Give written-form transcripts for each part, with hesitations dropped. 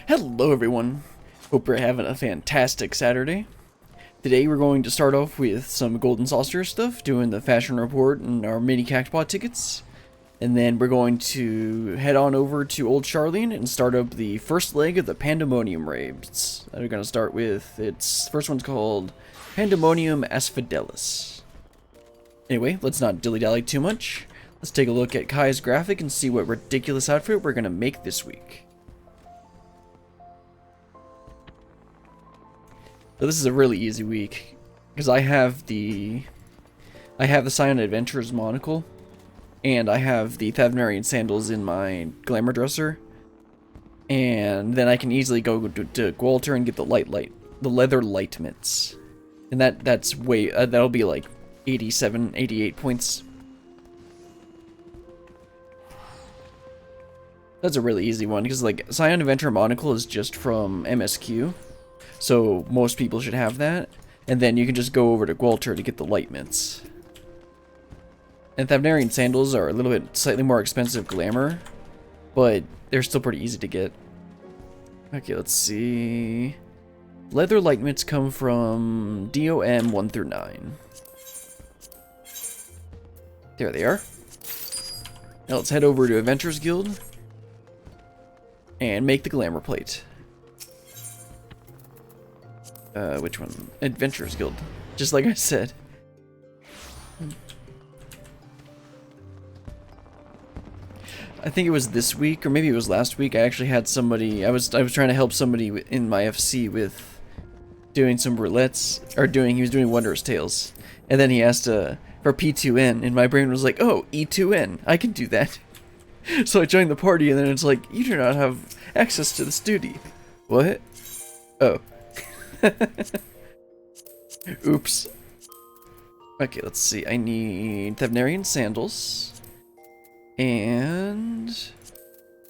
Hello everyone, hope you're having a fantastic Saturday. Today we're going to start off with some Golden Saucer stuff, doing the fashion report and our mini Cactbot tickets. And then we're going to head on over to Old Charlene and start up the first leg of the Pandæmonium raids. We're going to start with, first one's called Pandæmonium Asphodelos. Anyway, let's not dilly-dally too much. Let's take a look at Kai's graphic and see what ridiculous outfit we're going to make this week. So this is a really easy week, because I have the Scion Adventurer's monocle, and I have the Thavnarian sandals in my glamour dresser, and then I can easily go to Gwalter and get the leather light mitts, and that'll be like 87, 88 points. That's a really easy one, because like Scion Adventurer monocle is just from MSQ. So most people should have that, and then you can just go over to Gwalter to get the light mints. And Thavnarian sandals are a little bit slightly more expensive glamour, but they're still pretty easy to get. Okay, let's see. Leather light mints come from DOM 1 through 9. There they are. Now let's head over to Adventurers Guild and make the glamour plate. Which one? Adventurers Guild. Just like I said. I think it was this week, or maybe it was last week. I actually had somebody. I was trying to help somebody in my FC with doing some roulettes, he was doing Wondrous Tales, and then he asked for P2N, and my brain was like, oh, E2N, I can do that. So I joined the party, and then it's like, you do not have access to this duty. What? Oh. Oops. Okay, let's see. I need Thavnarian sandals and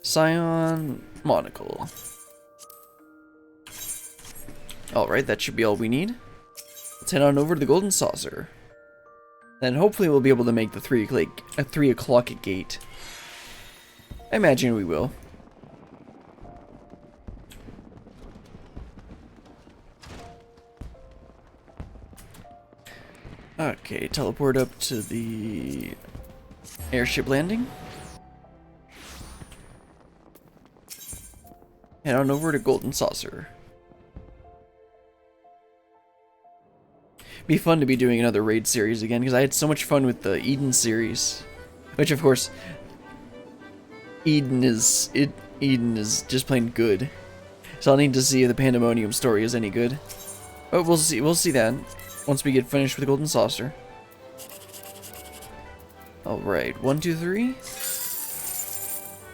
Scion monocle. Alright, that should be all we need. Let's head on over to the Golden Saucer. Then hopefully we'll be able to make the 3 o'clock gate. I imagine we will. Okay, teleport up to the airship landing. Head on over to Golden Saucer. Be fun to be doing another raid series again, because I had so much fun with the Eden series. Which, of course, Eden is just plain good. So I'll need to see if the Pandæmonium story is any good. But we'll see that once we get finished with the Golden Saucer. Alright, 1, 2, 3.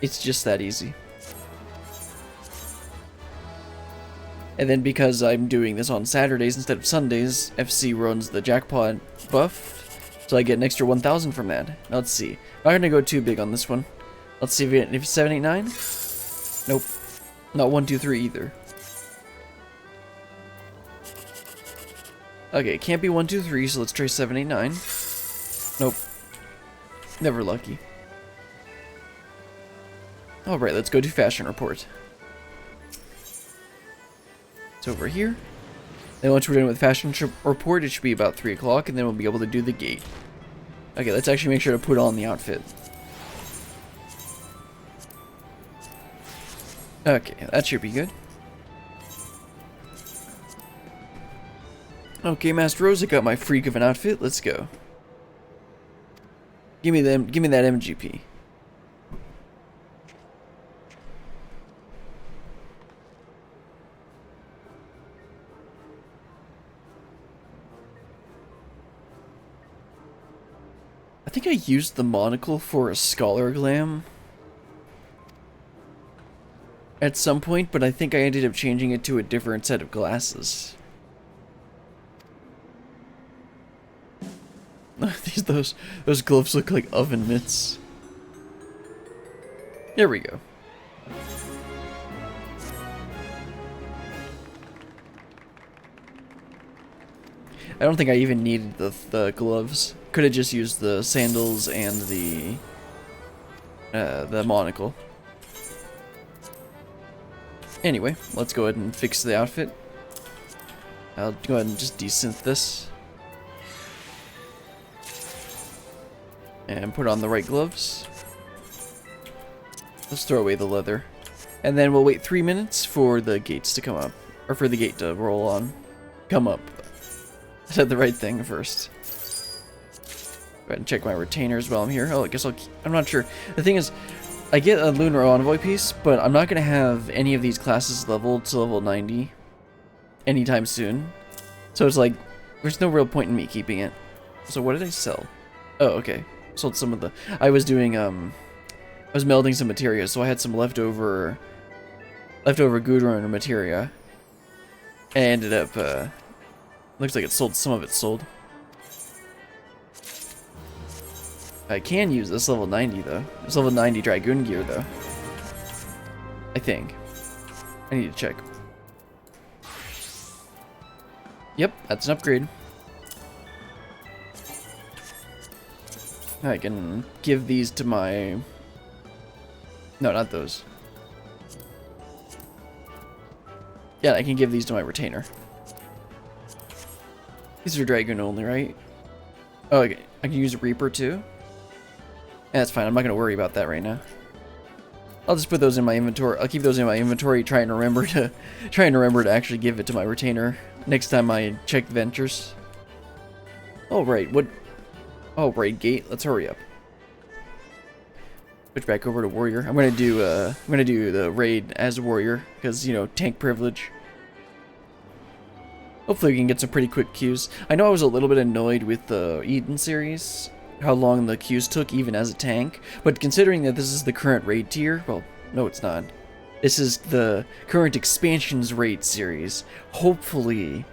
It's just that easy. And then because I'm doing this on Saturdays instead of Sundays, FC runs the jackpot buff, so I get an extra 1,000 from that. Now let's see. I'm not gonna go too big on this one. Let's see if it's 789. Nope. Not 1, 2, 3 either. Okay, it can't be 1, 2, 3, so let's try 789. Nope. Never lucky. Alright, let's go to Fashion Report. It's over here. Then once we're done with Fashion Report, it should be about 3 o'clock, and then we'll be able to do the gate. Okay, let's actually make sure to put on the outfit. Okay, that should be good. Okay, Master Rose, I got my freak of an outfit. Let's go. Give me that MGP. I think I used the monocle for a scholar glam at some point, but I think I ended up changing it to a different set of glasses. Those gloves look like oven mitts. There we go. I don't think I even needed the gloves. Could have just used the sandals and the monocle. Anyway, let's go ahead and fix the outfit. I'll go ahead and just desynth this. And put on the right gloves. Let's throw away the leather. And then we'll wait 3 minutes for the gates to come up. Or for the gate to roll on. Come up. I said the right thing first. Go ahead and check my retainers while I'm here. Oh, I guess I'm not sure. The thing is, I get a Lunar Envoy piece, but I'm not going to have any of these classes leveled to level 90 anytime soon. So it's like, there's no real point in me keeping it. So what did I sell? Oh, okay. Sold some of the... I was doing, I was melding some materia, so I had some leftover Gudrun materia. And ended up, looks like it sold, some of it sold. I can use this level 90 though. This level 90 Dragoon gear though. I think. I need to check. Yep, that's an upgrade. I can give these to my... No, not those. Yeah, I can give these to my retainer. These are Dragoon only, right? Oh, okay. I can use a Reaper too? Yeah, that's fine. I'm not going to worry about that right now. I'll just put those in my inventory. I'll keep those in my inventory, try and remember to actually give it to my retainer next time I check ventures. Oh, right. What? Oh, right, gate. Let's hurry up. Switch back over to warrior. I'm gonna do the raid as warrior because, you know, tank privilege. Hopefully we can get some pretty quick queues. I know I was a little bit annoyed with the Eden series, how long the queues took even as a tank, but considering that this is the current raid tier, well, no it's not. This is the current expansions raid series. Hopefully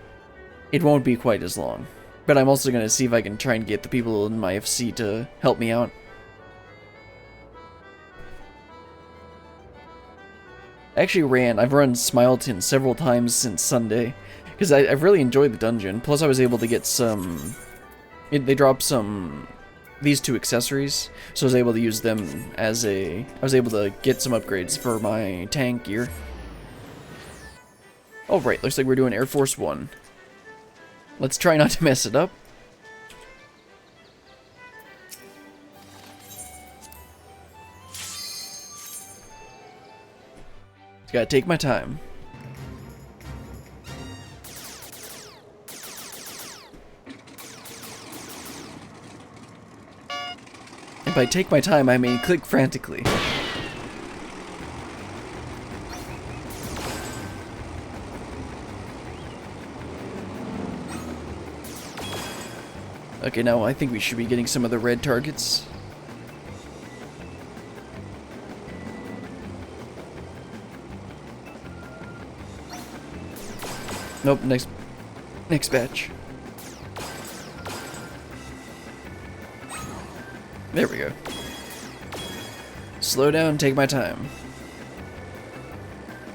it won't be quite as long. But I'm also gonna see if I can try and get the people in my FC to help me out. I've run Smileton several times since Sunday, because I've really enjoyed the dungeon. Plus I was able to get some, they dropped these two accessories, so I was able to use them as I was able to get some upgrades for my tank gear. Oh right, looks like we're doing Air Force 1. Let's try not to mess it up. Just gotta take my time. And by take my time, I mean click frantically. Okay, now I think we should be getting some of the red targets. Nope, next batch. There we go. Slow down, take my time.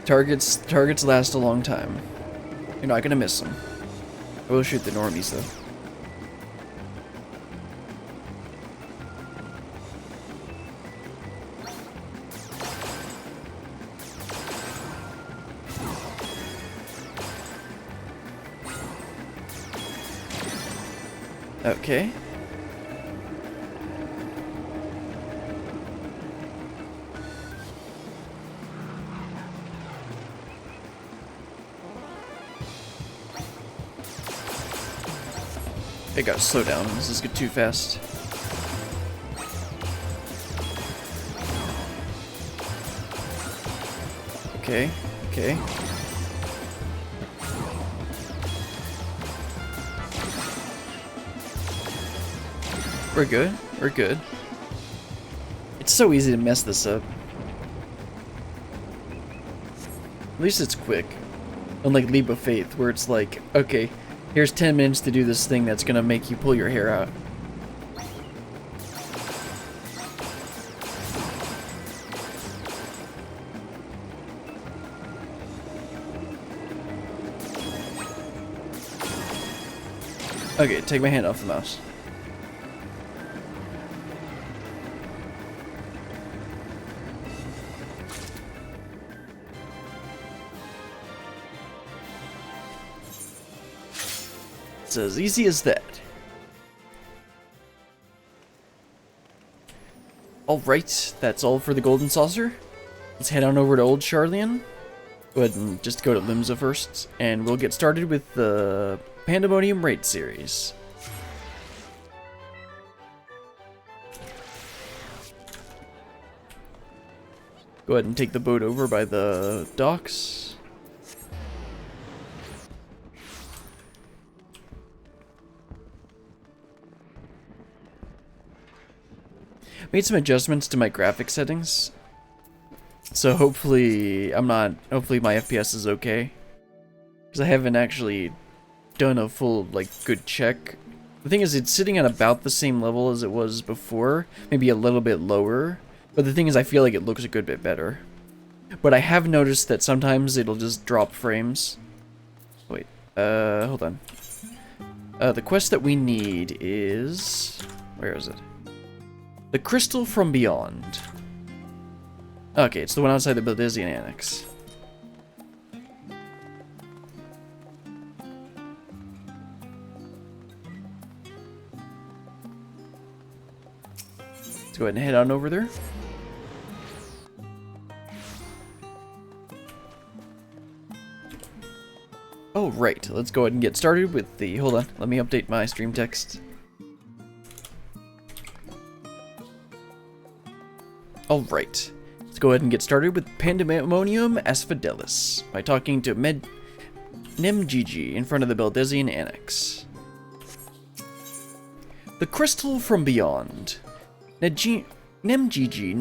Targets last a long time. You're not gonna miss them. I will shoot the normies though. Okay. I gotta slow down. This is getting too fast. Okay, okay. We're good. We're good. It's so easy to mess this up. At least it's quick. Unlike Leap of Faith, where it's like, okay, here's 10 minutes to do this thing that's gonna make you pull your hair out. Okay, take my hand off the mouse. It's as easy as that. Alright, that's all for the Golden Saucer. Let's head on over to Old Charlian. Go ahead and just go to Limsa first, and we'll get started with the Pandæmonium raid series. Go ahead and take the boat over by the docks. Made some adjustments to my graphic settings, so hopefully my FPS is okay, because I haven't actually done a full, good check. The thing is, it's sitting at about the same level as it was before, maybe a little bit lower, but the thing is, I feel like it looks a good bit better. But I have noticed that sometimes it'll just drop frames. Wait, hold on. The quest that we need is... where is it? The Crystal from Beyond. Okay, it's the one outside the Baldesian Annex. Let's go ahead and head on over there. Oh, right. Let's go ahead and get started with the... hold on, let me update my stream text. Alright, let's go ahead and get started with Pandæmonium Asphodelos by talking to Nemgigi in front of the Baldesian Annex. The Crystal from Beyond. Nemgigi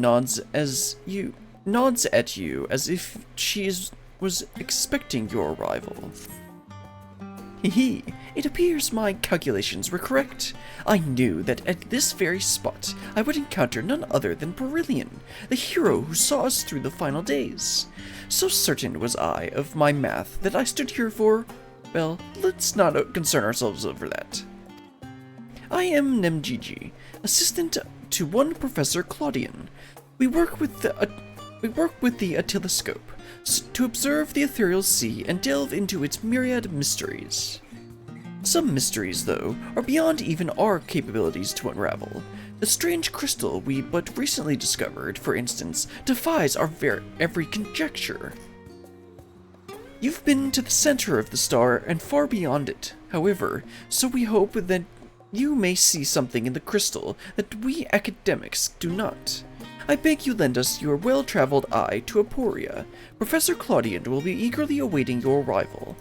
nods at you as if she was expecting your arrival. Hehe, it appears my calculations were correct. I knew that at this very spot I would encounter none other than Brillian, the hero who saw us through the final days. So certain was I of my math that I stood here for... well, let's not concern ourselves over that. I am Nemgigi, assistant to one Professor Claudian. We work with the oscilloscope to observe the ethereal sea and delve into its myriad mysteries. Some mysteries, though, are beyond even our capabilities to unravel. The strange crystal we but recently discovered, for instance, defies our every conjecture. You've been to the center of the star and far beyond it, however, so we hope that you may see something in the crystal that we academics do not. I beg you lend us your well-traveled eye to Aporia. Professor Claudian will be eagerly awaiting your arrival.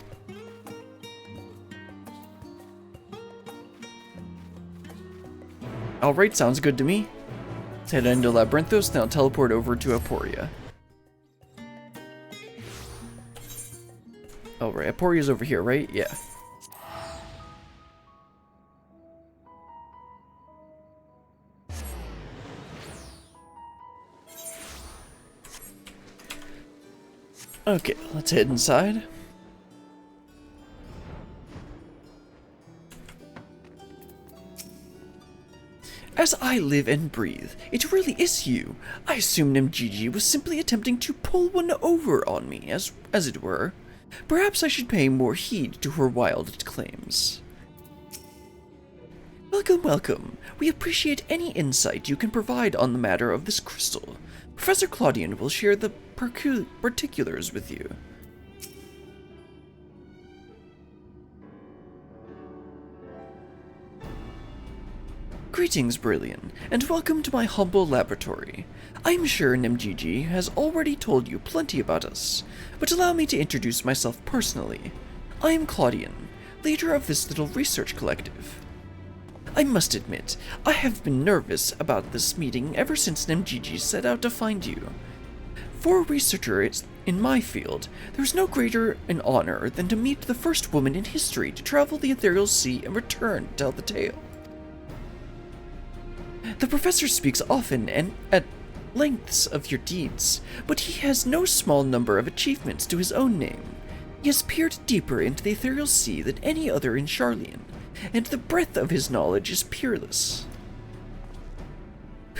Alright, sounds good to me. Let's head into Labyrinthos, then I'll teleport over to Aporia. Alright, Aporia's over here, right? Yeah. Okay, let's head inside. As I live and breathe, it really is you. I assume Nemgigi was simply attempting to pull one over on me, as it were. Perhaps I should pay more heed to her wild claims. Welcome, welcome. We appreciate any insight you can provide on the matter of this crystal. Professor Claudian will share the particulars with you. Greetings, Brillian, and welcome to my humble laboratory. I'm sure Nemgigi has already told you plenty about us, but allow me to introduce myself personally. I am Claudian, leader of this little research collective. I must admit, I have been nervous about this meeting ever since Nemgigi set out to find you. For a researcher in my field, there's no greater an honor than to meet the first woman in history to travel the ethereal sea and return to tell the tale. The professor speaks often and at lengths of your deeds, but he has no small number of achievements to his own name. He has peered deeper into the ethereal sea than any other in Charlian, and the breadth of his knowledge is peerless.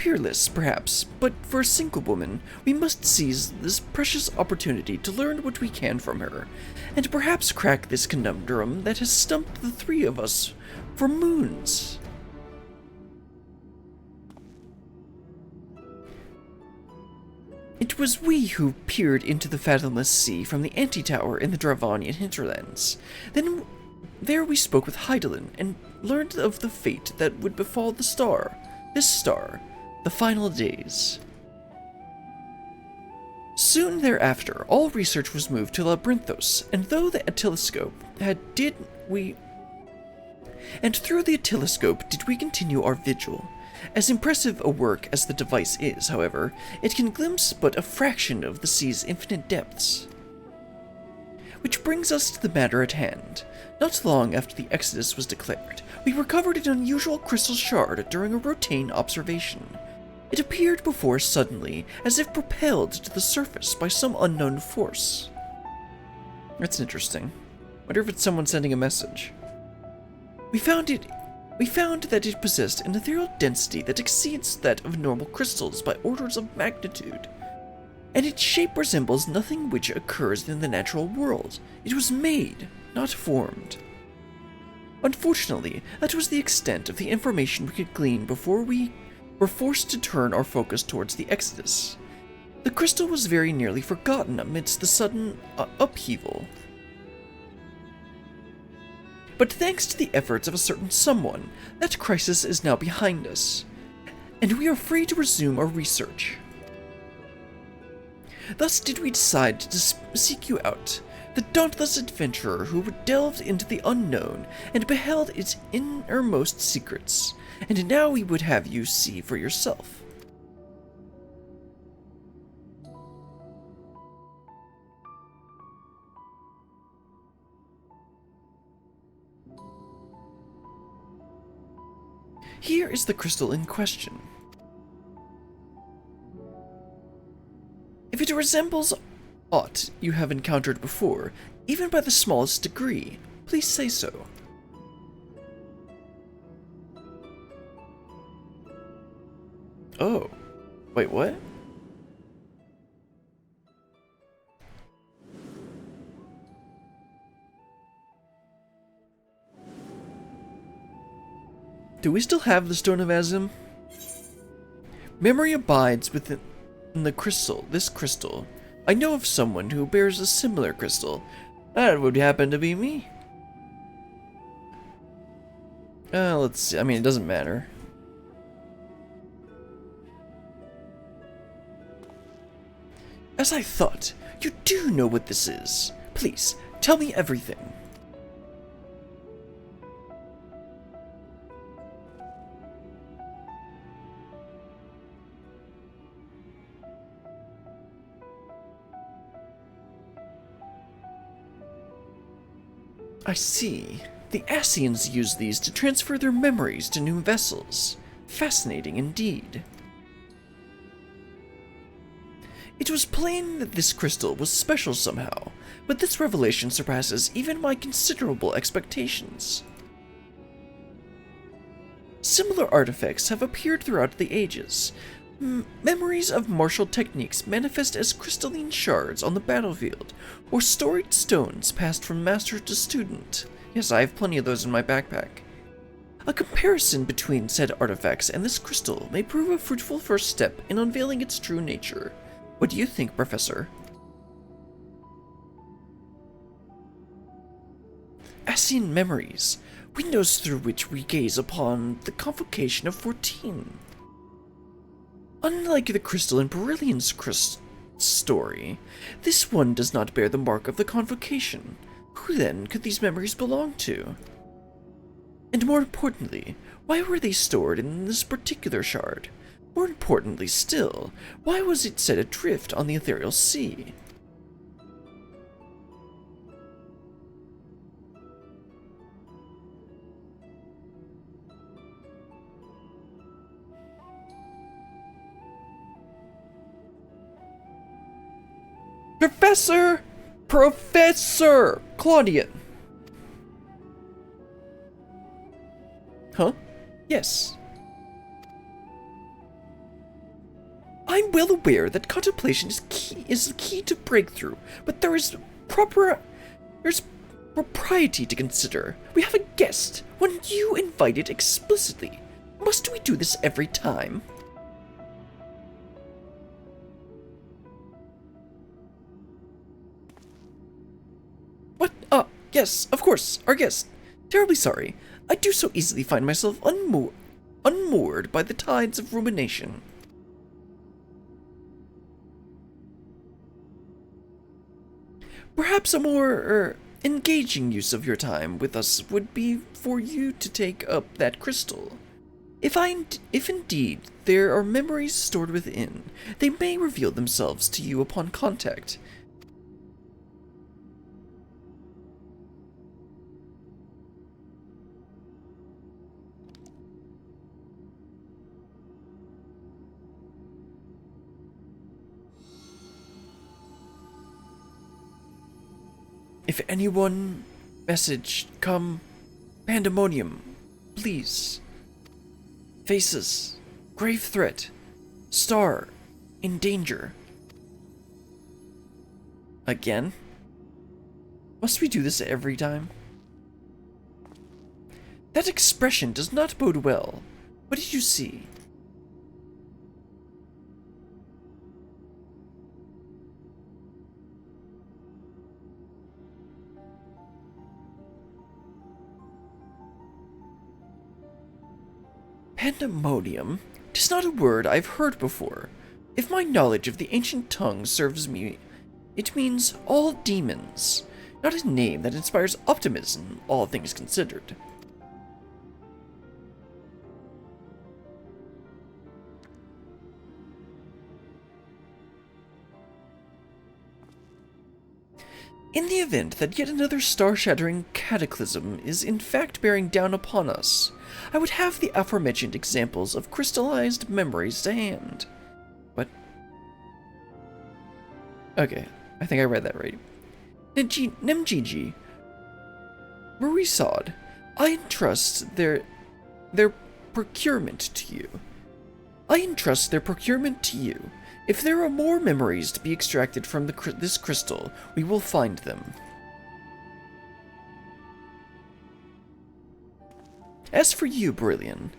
peerless, perhaps, but for a single woman, we must seize this precious opportunity to learn what we can from her, and perhaps crack this conundrum that has stumped the three of us for moons. It was we who peered into the fathomless sea from the antitower in the Dravanian hinterlands. Then there we spoke with Heidelin and learned of the fate that would befall the star, this star, the final days. Soon thereafter, all research was moved to Labyrinthos, and through the telescope did we continue our vigil. As impressive a work as the device is, however, it can glimpse but a fraction of the sea's infinite depths. Which brings us to the matter at hand. Not long after the Exodus was declared, we recovered an unusual crystal shard during a routine observation. It appeared before us suddenly, as if propelled to the surface by some unknown force. That's interesting. Wonder if it's someone sending a message. We found that it possessed an ethereal density that exceeds that of normal crystals by orders of magnitude, and its shape resembles nothing which occurs in the natural world. It was made, not formed. Unfortunately, that was the extent of the information we could glean before we were forced to turn our focus towards the Exodus. The crystal was very nearly forgotten amidst the sudden upheaval. But thanks to the efforts of a certain someone, that crisis is now behind us, and we are free to resume our research. Thus did we decide to seek you out, the dauntless adventurer who delved into the unknown and beheld its innermost secrets, and now we would have you see for yourself. Here is the crystal in question. If it resembles aught you have encountered before, even by the smallest degree, please say so. Oh, wait, what? Do we still have the Stone of Azim? Memory abides within the crystal, this crystal. I know of someone who bears a similar crystal. That would happen to be me. Let's see. I mean, it doesn't matter. As I thought, you do know what this is. Please, tell me everything. I see. The Ascians use these to transfer their memories to new vessels. Fascinating indeed. It was plain that this crystal was special somehow, but this revelation surpasses even my considerable expectations. Similar artifacts have appeared throughout the ages. Memories of martial techniques manifest as crystalline shards on the battlefield, or storied stones passed from master to student. Yes, I have plenty of those in my backpack. A comparison between said artifacts and this crystal may prove a fruitful first step in unveiling its true nature. What do you think, Professor? Ascian memories, windows through which we gaze upon the convocation of 14. Unlike the crystal in Beryllian's story, this one does not bear the mark of the convocation. Who then could these memories belong to? And more importantly, why were they stored in this particular shard? More importantly still, why was it set adrift on the ethereal sea? Professor Claudian! Huh? Yes. I'm well aware that contemplation is the key to breakthrough, but there's propriety to consider. We have a guest, one you invited explicitly. Must we do this every time? What? Yes, of course, our guest. Terribly sorry. I do so easily find myself unmoored by the tides of rumination. Perhaps a more, engaging use of your time with us would be for you to take up that crystal. If indeed there are memories stored within, they may reveal themselves to you upon contact. If anyone message come, Pandæmonium, please. Faces, grave threat, star, in danger. Again? Must we do this every time? That expression does not bode well. What did you see? Pandæmonium? 'Tis not a word I've heard before. If my knowledge of the ancient tongue serves me, it means all demons, not a name that inspires optimism, all things considered. In the event that yet another star-shattering cataclysm is in fact bearing down upon us, I would have the aforementioned examples of crystallized memories to hand. What? Okay, I think I read that right. Nemgigi, Marisod, I entrust their procurement to you. If there are more memories to be extracted from this crystal, we will find them. As for you, Brillian,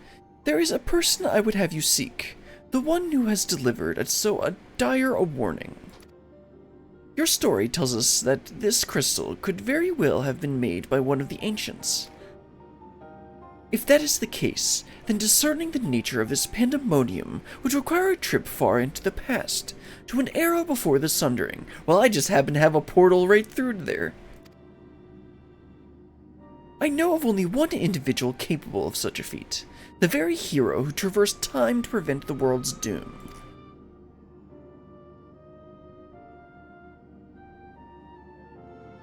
there is a person I would have you seek, the one who has delivered so dire a warning. Your story tells us that this crystal could very well have been made by one of the ancients. If that is the case, then discerning the nature of this pandemonium would require a trip far into the past, to an era before the Sundering. Well, I just happen to have a portal right through there. I know of only one individual capable of such a feat, the very hero who traversed time to prevent the world's doom.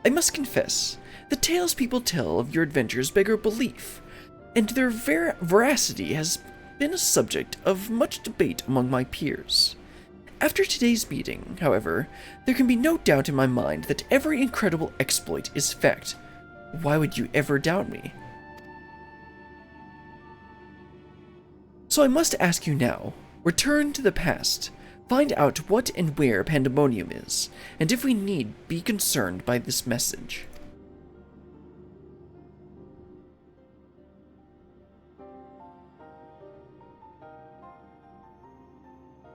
I must confess, the tales people tell of your adventures beggar belief, and their veracity has been a subject of much debate among my peers. After today's meeting, however, there can be no doubt in my mind that every incredible exploit is fact. Why would you ever doubt me? So I must ask you now, return to the past, find out what and where Pandæmonium is, and if we need be concerned by this message.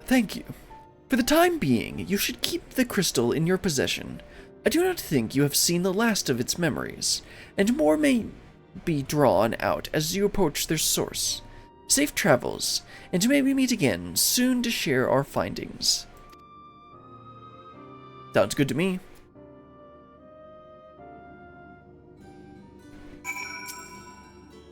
Thank you. For the time being, you should keep the crystal in your possession. I do not think you have seen the last of its memories, and more may be drawn out as you approach their source. Safe travels, and may we meet again soon to share our findings. Sounds good to me.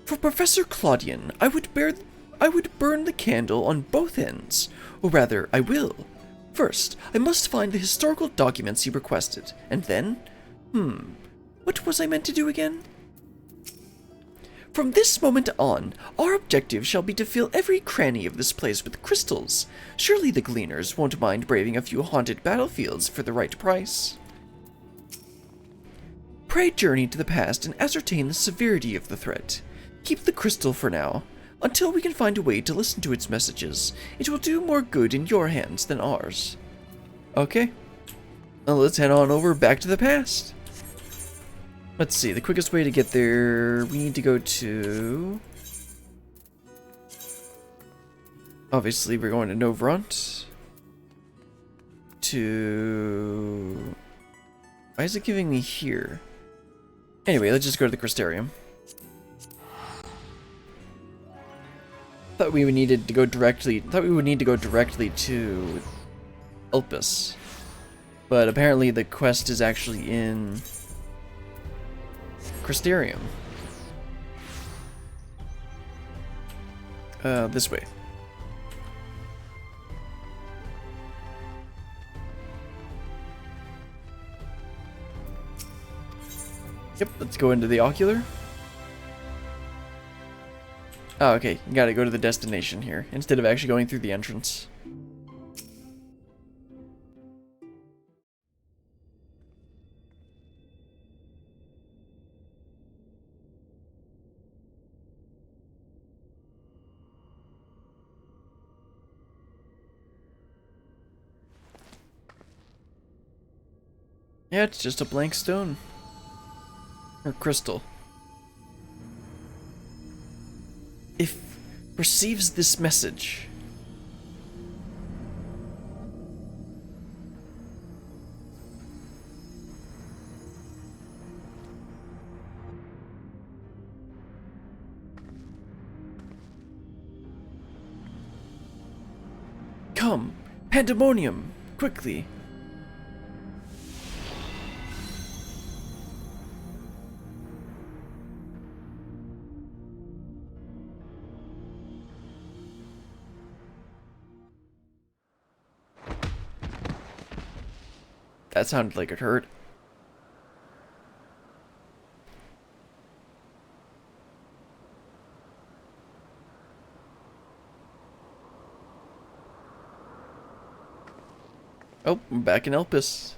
For Professor Claudian, I would burn the candle on both ends, or rather, I will. First, I must find the historical documents he requested, and then, what was I meant to do again? From this moment on, our objective shall be to fill every cranny of this place with crystals. Surely the gleaners won't mind braving a few haunted battlefields for the right price. Pray journey to the past and ascertain the severity of the threat. Keep the crystal for now. Until we can find a way to listen to its messages, it will do more good in your hands than ours. Okay. Well, let's head on over back to the past. Let's see, the quickest way to get there, we need to go to... Obviously, we're going to Novront. To... Why is it giving me here? Anyway, let's just go to the Crystarium. Thought we would need to go directly to Elpis. But apparently the quest is actually in Crystarium. This way. Yep, let's go into the ocular. Oh, okay, you gotta go to the destination here, instead of actually going through the entrance. Yeah, it's just a blank stone. Or crystal. If receives this message. Come, Pandæmonium, quickly. That sounded like it hurt. Oh, I'm back in Elpis.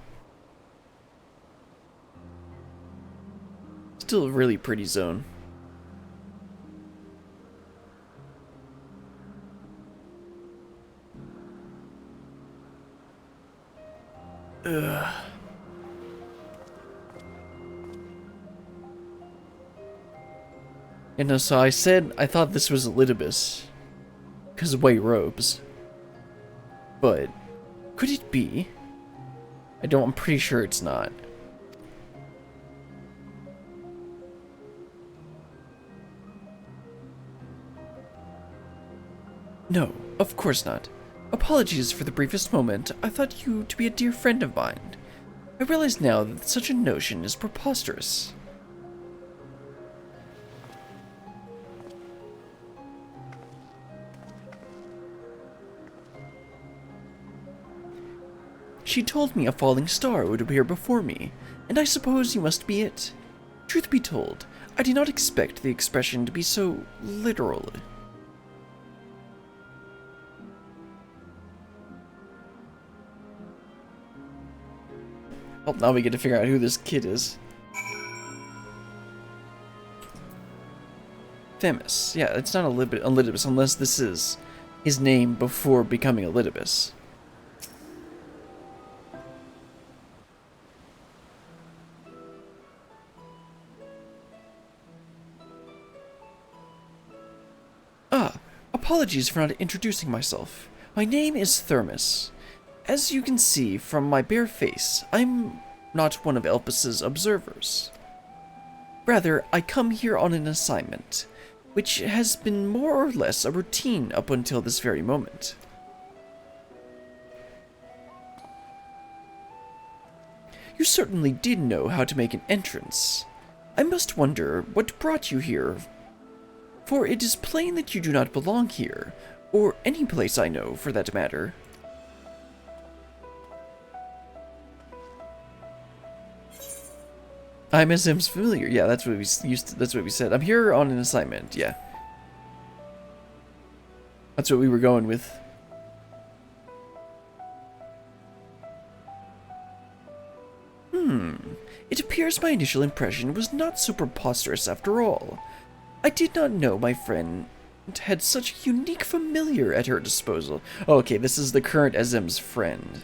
Still a really pretty zone. Ugh. And so I said I thought this was Elidibus because of white robes. But could it be? I'm pretty sure it's not. No, of course not. Apologies for the briefest moment. I thought you to be a dear friend of mine. I realize now that such a notion is preposterous. She told me a falling star would appear before me, and I suppose you must be it. Truth be told, I did not expect the expression to be so literal. Well, now we get to figure out who this kid is. Themis. Yeah, it's not Elidibus unless this is his name before becoming Elidibus. Ah, apologies for not introducing myself. My name is Thermus. As you can see from my bare face, I'm not one of Elpis's observers. Rather, I come here on an assignment, which has been more or less a routine up until this very moment. You certainly did know how to make an entrance. I must wonder what brought you here, for it is plain that you do not belong here, or any place I know, for that matter. I'm as Sims familiar. Yeah, that's what that's what we said. I'm here on an assignment. Yeah. That's what we were going with. It appears my initial impression was not so preposterous after all. I did not know my friend had such a unique familiar at her disposal. Oh, okay, this is the current Azim's friend.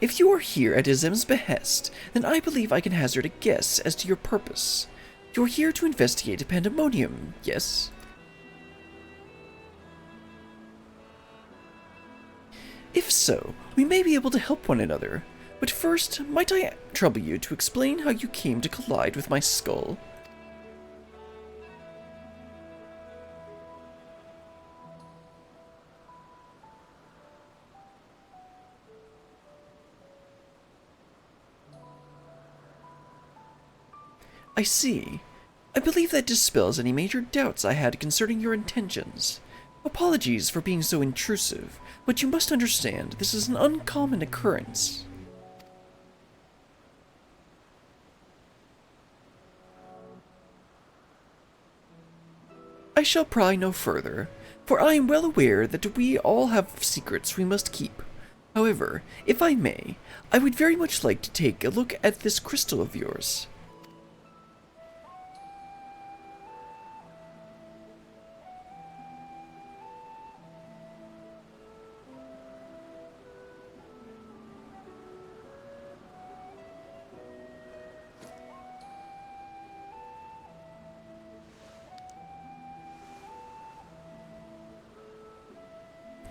If you are here at Azim's behest, then I believe I can hazard a guess as to your purpose. You're here to investigate Pandæmonium, yes? If so, we may be able to help one another. But first, might I trouble you to explain how you came to collide with my skull? I see. I believe that dispels any major doubts I had concerning your intentions. Apologies for being so intrusive, but you must understand this is an uncommon occurrence. I shall pry no further, for I am well aware that we all have secrets we must keep. However, if I may, I would very much like to take a look at this crystal of yours.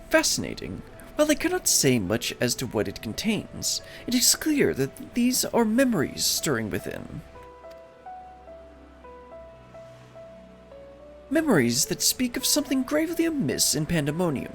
Fascinating. While I cannot say much as to what it contains, it is clear that these are memories stirring within. Memories that speak of something gravely amiss in Pandæmonium.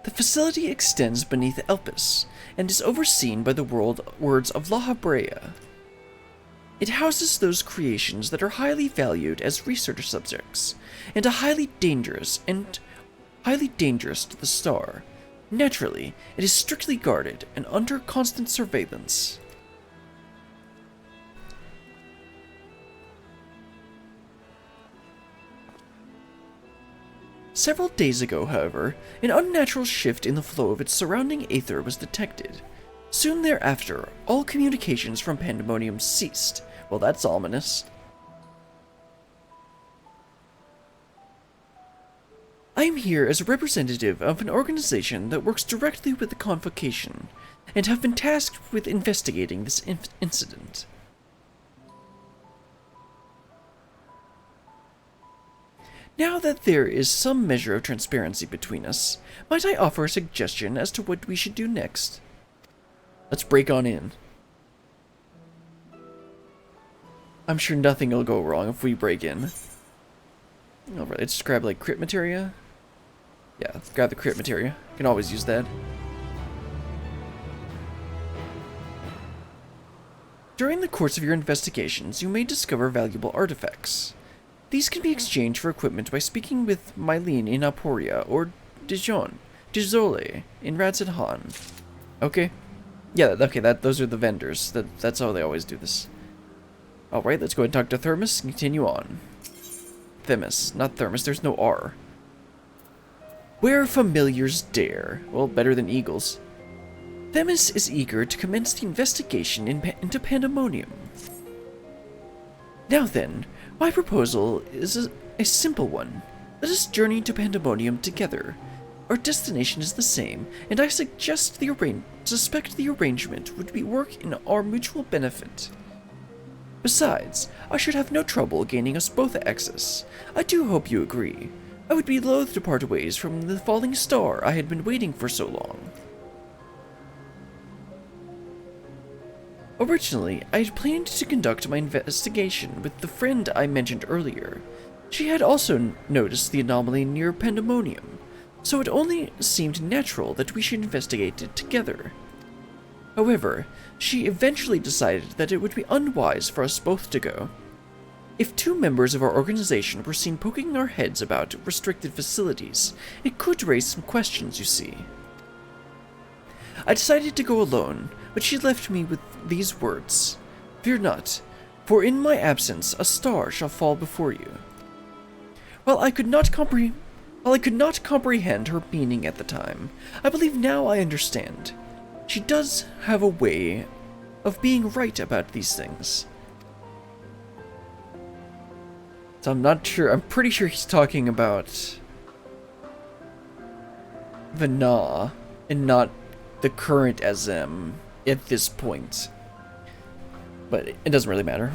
The facility extends beneath Elpis, and is overseen by the words of La Habrea. It houses those creations that are highly valued as research subjects, and highly dangerous to the star. Naturally, it is strictly guarded and under constant surveillance. Several days ago, however, an unnatural shift in the flow of its surrounding aether was detected. Soon thereafter, all communications from Pandæmonium ceased. Well, that's ominous. I am here as a representative of an organization that works directly with the Convocation, and have been tasked with investigating this incident. Now that there is some measure of transparency between us, might I offer a suggestion as to what we should do next? Let's break on in. I'm sure nothing will go wrong if we break in. Alright, let's just grab like crit materia. Yeah, let's grab the crit materia. Can always use that. During the course of your investigations, you may discover valuable artifacts. These can be exchanged for equipment by speaking with Mylene in Aporia or Dijole in Radsid-Han. Okay. Yeah, okay, those are the vendors. That's how they always do this. Alright, let's go ahead and talk to Thermus and continue on. Themis, not Thermus, there's no R. Where familiars dare. Well, better than eagles. Themis is eager to commence the investigation into Pandæmonium. Now then, my proposal is a simple one. Let us journey to Pandæmonium together. Our destination is the same, and I suspect the arrangement would work in our mutual benefit. Besides, I should have no trouble gaining us both access. I do hope you agree. I would be loath to part ways from the falling star I had been waiting for so long. Originally, I had planned to conduct my investigation with the friend I mentioned earlier. She had also noticed the anomaly near Pandæmonium, so it only seemed natural that we should investigate it together. However, she eventually decided that it would be unwise for us both to go. If two members of our organization were seen poking our heads about restricted facilities, it could raise some questions, you see. I decided to go alone, but she left me with these words: "Fear not, for in my absence a star shall fall before you." While I could not comprehend her meaning at the time, I believe now I understand. She does have a way of being right about these things. So I'm pretty sure he's talking about Vana and not the current SM at this point. But it doesn't really matter.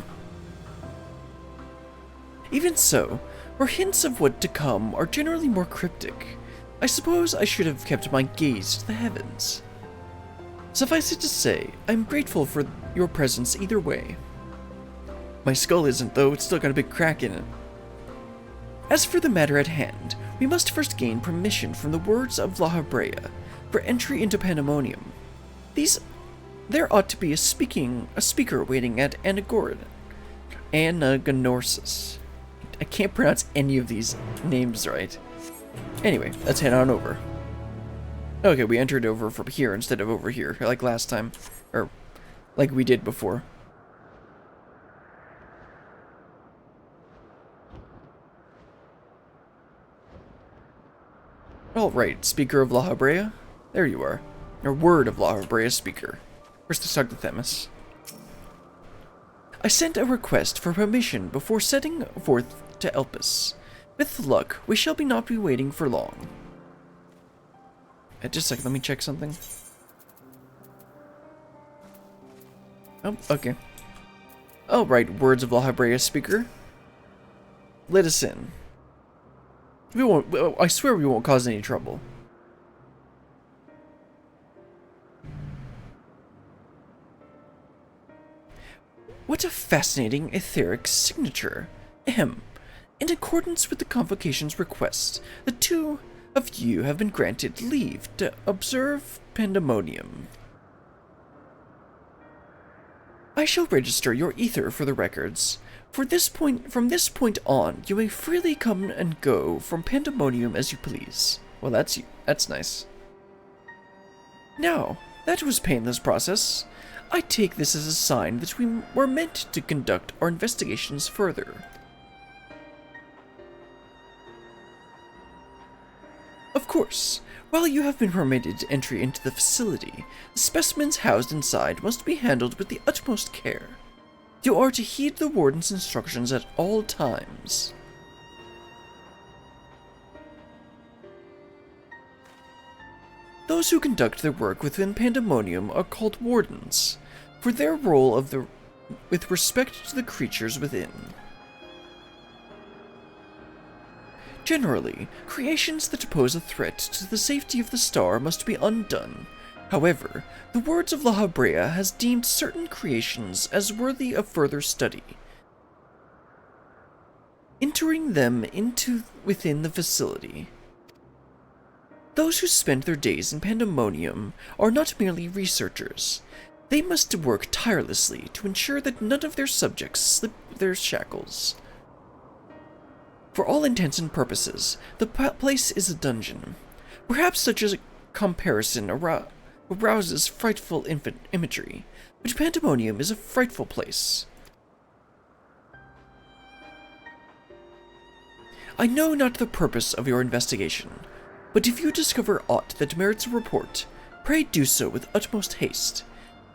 Even so, her hints of what to come are generally more cryptic. I suppose I should have kept my gaze to the heavens. Suffice it to say, I'm grateful for your presence either way. My skull isn't, though. It's still got a big crack in it. As for the matter at hand, we must first gain permission from the words of La Habrea for entry into Pandæmonium. There ought to be a speaker waiting at Anagonorsis. I can't pronounce any of these names right. Anyway, let's head on over. Okay, we entered over from here instead of over here, like last time. Or, like we did before. Alright, Speaker of La Habrea. There you are. Or Word of La Habrea Speaker. Where's the Sogdothemis? I sent a request for permission before setting forth to Elpis. With luck, we shall not be waiting for long. Just a second, let me check something. Oh, okay. Alright, Words of La Habrea Speaker. Let us in. We won't, I swear we won't cause any trouble. What a fascinating etheric signature. Ahem. In accordance with the Convocation's request, the two of you have been granted leave to observe Pandæmonium. I shall register your ether for the records. From this point on, you may freely come and go from Pandæmonium as you please. Well, that's nice. Now, that was a painless process. I take this as a sign that we were meant to conduct our investigations further. Of course, while you have been permitted entry into the facility, the specimens housed inside must be handled with the utmost care. You are to heed the warden's instructions at all times. Those who conduct their work within Pandæmonium are called wardens, for their role with respect to the creatures within. Generally, creations that pose a threat to the safety of the star must be undone. However, the Words of La Habrea has deemed certain creations as worthy of further study, entering them within the facility. Those who spend their days in Pandæmonium are not merely researchers. They must work tirelessly to ensure that none of their subjects slip their shackles. For all intents and purposes, the place is a dungeon. Perhaps such a comparison arouses frightful imagery, but Pandæmonium is a frightful place. I know not the purpose of your investigation, but if you discover aught that merits a report, pray do so with utmost haste.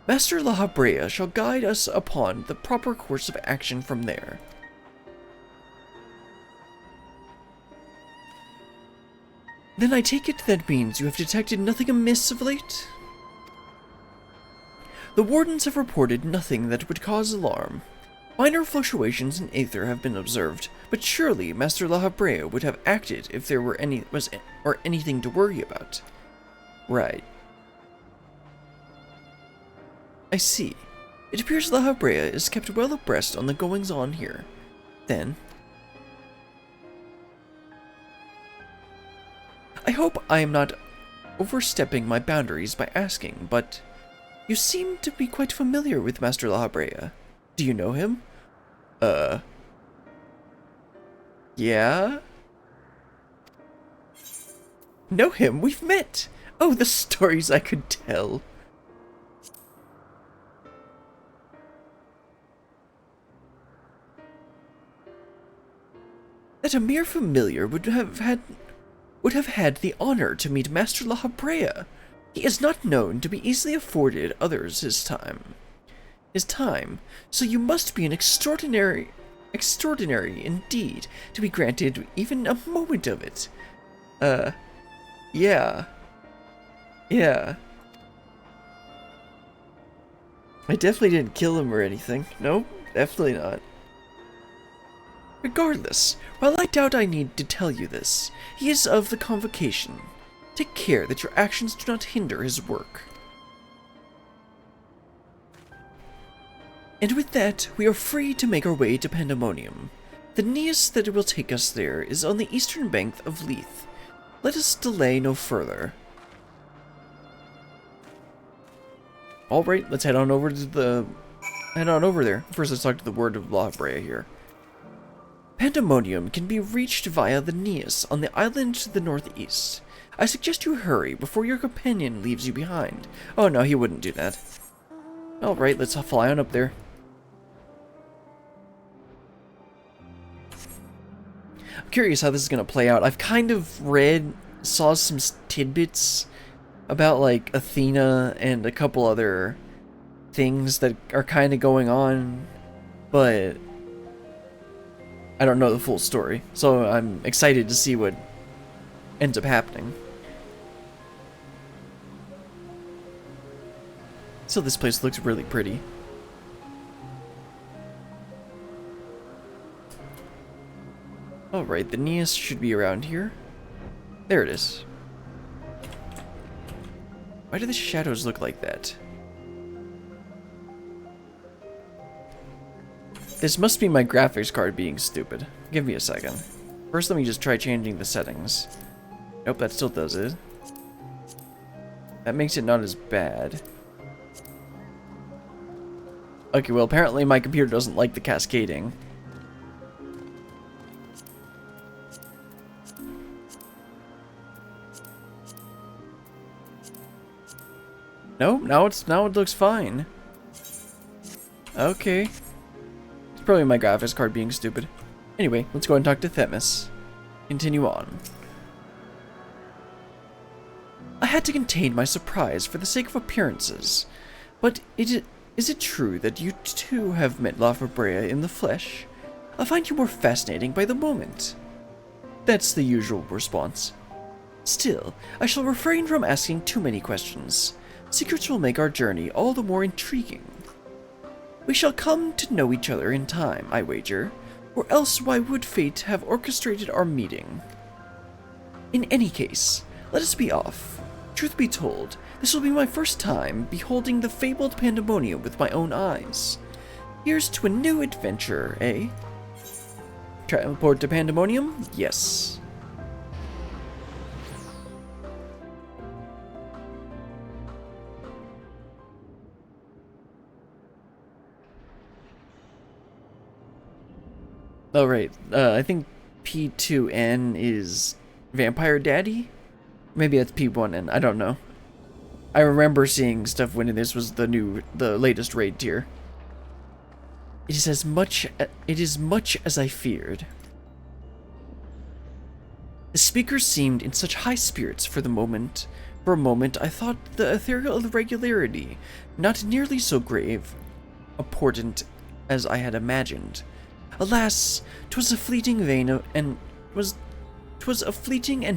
Master La Habrea shall guide us upon the proper course of action from there. Then I take it that means you have detected nothing amiss of late? The wardens have reported nothing that would cause alarm. Minor fluctuations in aether have been observed, but surely Master La Habrea would have acted if there were anything to worry about. Right. I see. It appears La Habrea is kept well abreast on the goings-on here. Then, I hope I am not overstepping my boundaries by asking, but you seem to be quite familiar with Master La Habrea. Do you know him? Yeah? Know him? We've met! Oh, the stories I could tell. That that a mere familiar would have had the honor to meet Master La Habrea. He is not known to be easily afforded others his time. So you must be an extraordinary indeed to be granted even a moment of it. Yeah. I definitely didn't kill him or anything. Nope, definitely not. Regardless, while I doubt I need to tell you this, he is of the convocation. Take care that your actions do not hinder his work. And with that, we are free to make our way to Pandæmonium. The nearest that will take us there is on the eastern bank of Leith. Let us delay no further. Alright, let's head on over there. First, let's talk to the Word of La Habrea here. Pandæmonium can be reached via the Neas on the island to the northeast. I suggest you hurry before your companion leaves you behind. Oh no, he wouldn't do that. Alright, let's fly on up there. I'm curious how this is going to play out. I've kind of saw some tidbits about like Athena and a couple other things that are kind of going on, but I don't know the full story, so I'm excited to see what ends up happening. So this place looks really pretty. Alright, the Neas should be around here. There it is. Why do the shadows look like that? This must be my graphics card being stupid. Give me a second. First, let me just try changing the settings. Nope, that still does it. That makes it not as bad. Okay, well, apparently my computer doesn't like the cascading. Nope, now it looks fine. Okay. It's probably my graphics card being stupid. Anyway, let's go and talk to Themis. Continue on. I had to contain my surprise for the sake of appearances, but is it true that you too have met La Habrea in the flesh? I find you more fascinating by the moment. That's the usual response. Still, I shall refrain from asking too many questions. Secrets will make our journey all the more intriguing. We shall come to know each other in time, I wager, or else why would fate have orchestrated our meeting? In any case, let us be off. Truth be told, this will be my first time beholding the fabled Pandæmonium with my own eyes. Here's to a new adventure, eh? Transport to Pandæmonium? Yes. Oh, right. I think P2N is Vampire Daddy? Maybe that's P1N. I don't know. I remember seeing stuff when this was the latest raid tier. It is much as I feared. The speaker seemed in such high spirits for a moment, I thought the ethereal irregularity not nearly so grave, important as I had imagined. Alas, 'twas a fleeting and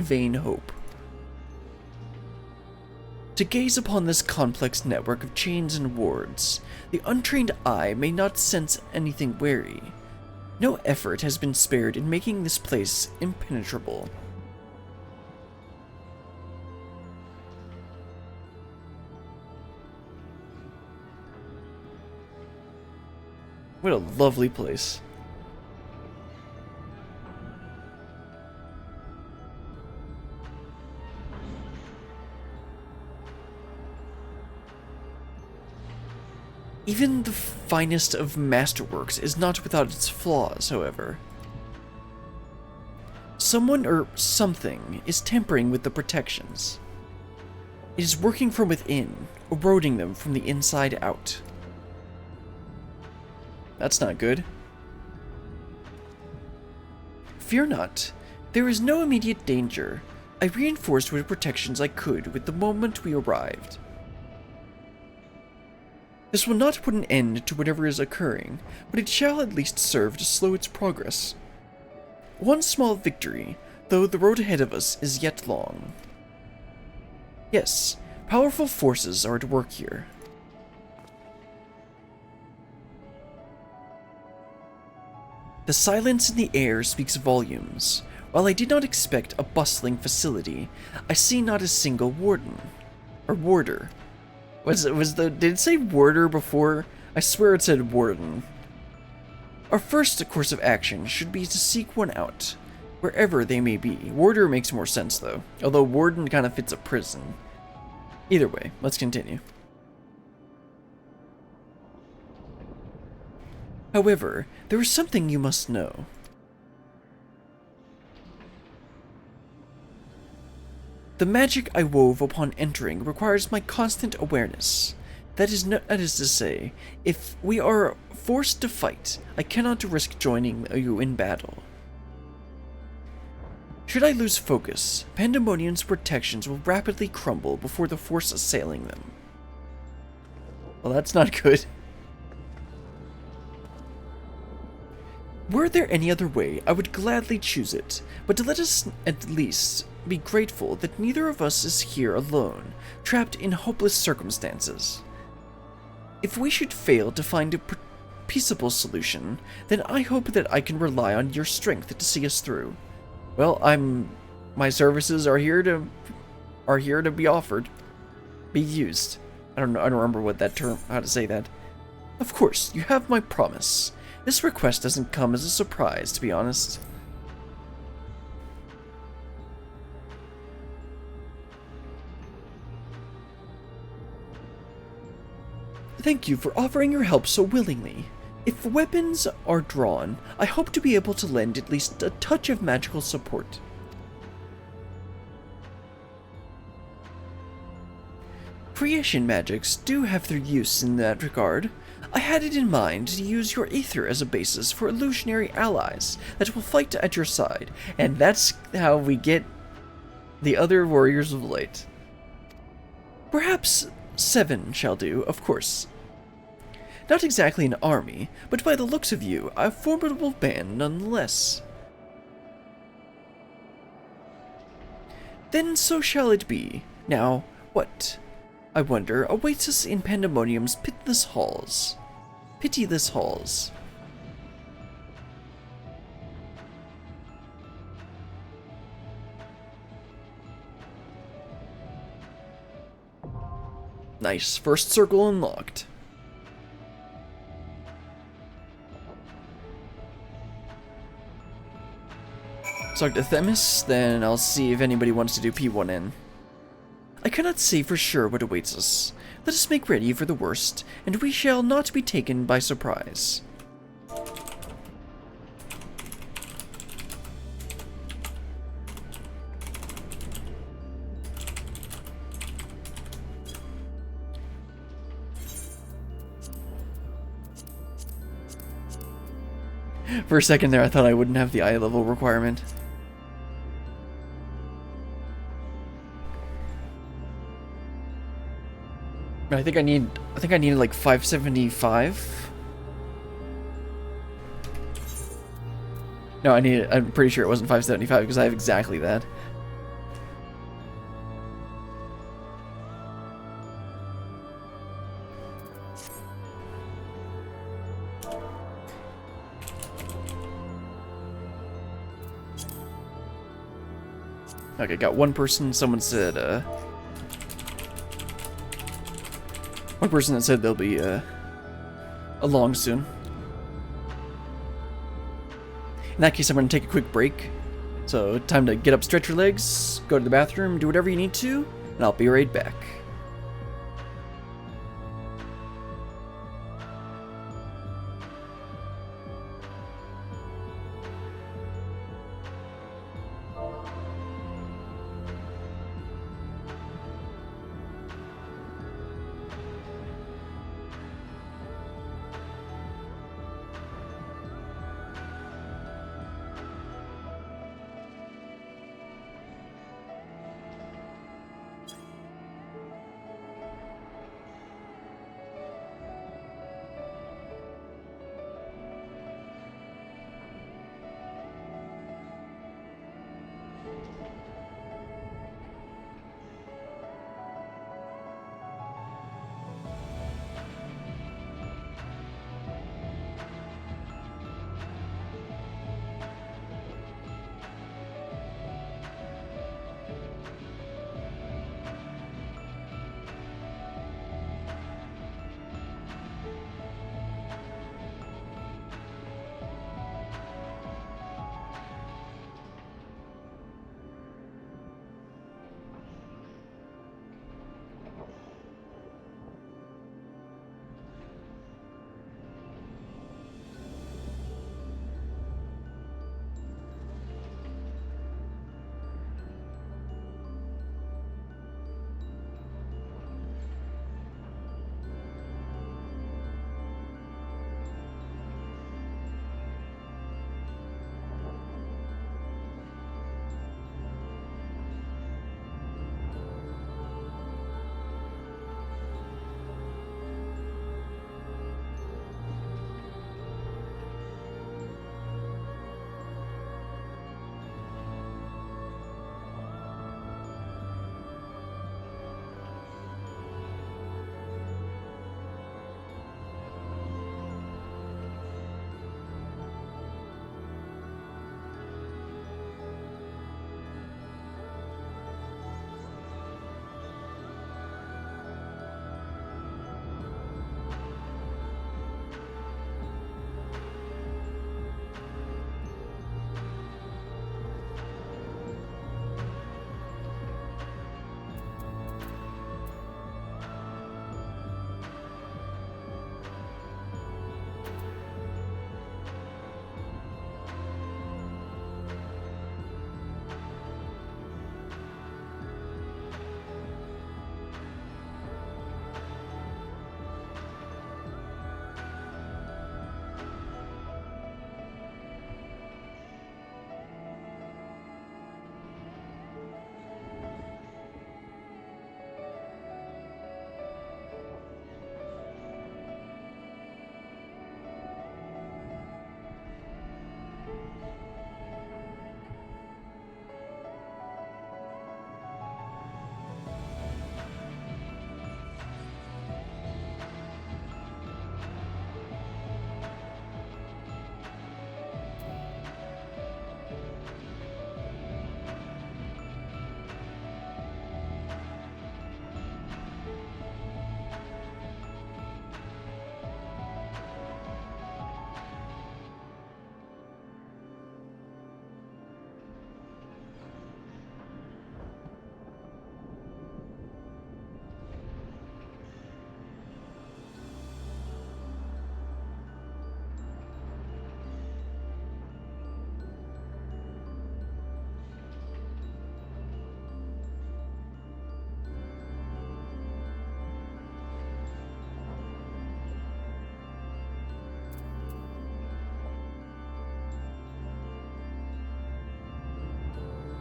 vain hope. To gaze upon this complex network of chains and wards, the untrained eye may not sense anything wary. No effort has been spared in making this place impenetrable. What a lovely place. Even the finest of masterworks is not without its flaws, however. Someone or something is tampering with the protections. It is working from within, eroding them from the inside out. That's not good. Fear not. There is no immediate danger. I reinforced what protections I could with the moment we arrived. This will not put an end to whatever is occurring, but it shall at least serve to slow its progress. One small victory, though the road ahead of us is yet long. Yes, powerful forces are at work here. The silence in the air speaks volumes. While I did not expect a bustling facility, I see not a single warden. Or warder. Did it say warder before? I swear it said warden. Our first course of action should be to seek one out, wherever they may be. Warder makes more sense though, although warden kind of fits a prison. Either way, let's continue. However, there is something you must know. The magic I wove upon entering requires my constant awareness. That is to say, if we are forced to fight, I cannot risk joining you in battle. Should I lose focus, Pandæmonium's protections will rapidly crumble before the force assailing them. Well, that's not good. Were there any other way, I would gladly choose it, but let us at least be grateful that neither of us is here alone, trapped in hopeless circumstances. If we should fail to find a peaceable solution, then I hope that I can rely on your strength to see us through. Well, my services are here to be offered, be used. I don't remember what that term, how to say that. Of course, you have my promise. This request doesn't come as a surprise, to be honest. Thank you for offering your help so willingly. If weapons are drawn, I hope to be able to lend at least a touch of magical support. Creation magics do have their use in that regard. I had it in mind to use your ether as a basis for illusionary allies that will fight at your side, and that's how we get the other warriors of light. Perhaps 7 shall do, of course. Not exactly an army, but by the looks of you, a formidable band nonetheless. Then so shall it be. Now, what, I wonder, awaits us in Pandæmonium's pitiless halls? Pitiless halls. Nice, first circle unlocked. Talk to Themis, then I'll see if anybody wants to do P1N. I cannot say for sure what awaits us. Let us make ready for the worst, and we shall not be taken by surprise. For a second there, I thought I wouldn't have the eye level requirement. I think I needed like 575. No, I'm pretty sure it wasn't 575 because I have exactly that. Okay, got one person. Someone said, one person that said they'll be, along soon. In that case, I'm gonna take a quick break. So, time to get up, stretch your legs, go to the bathroom, do whatever you need to, and I'll be right back.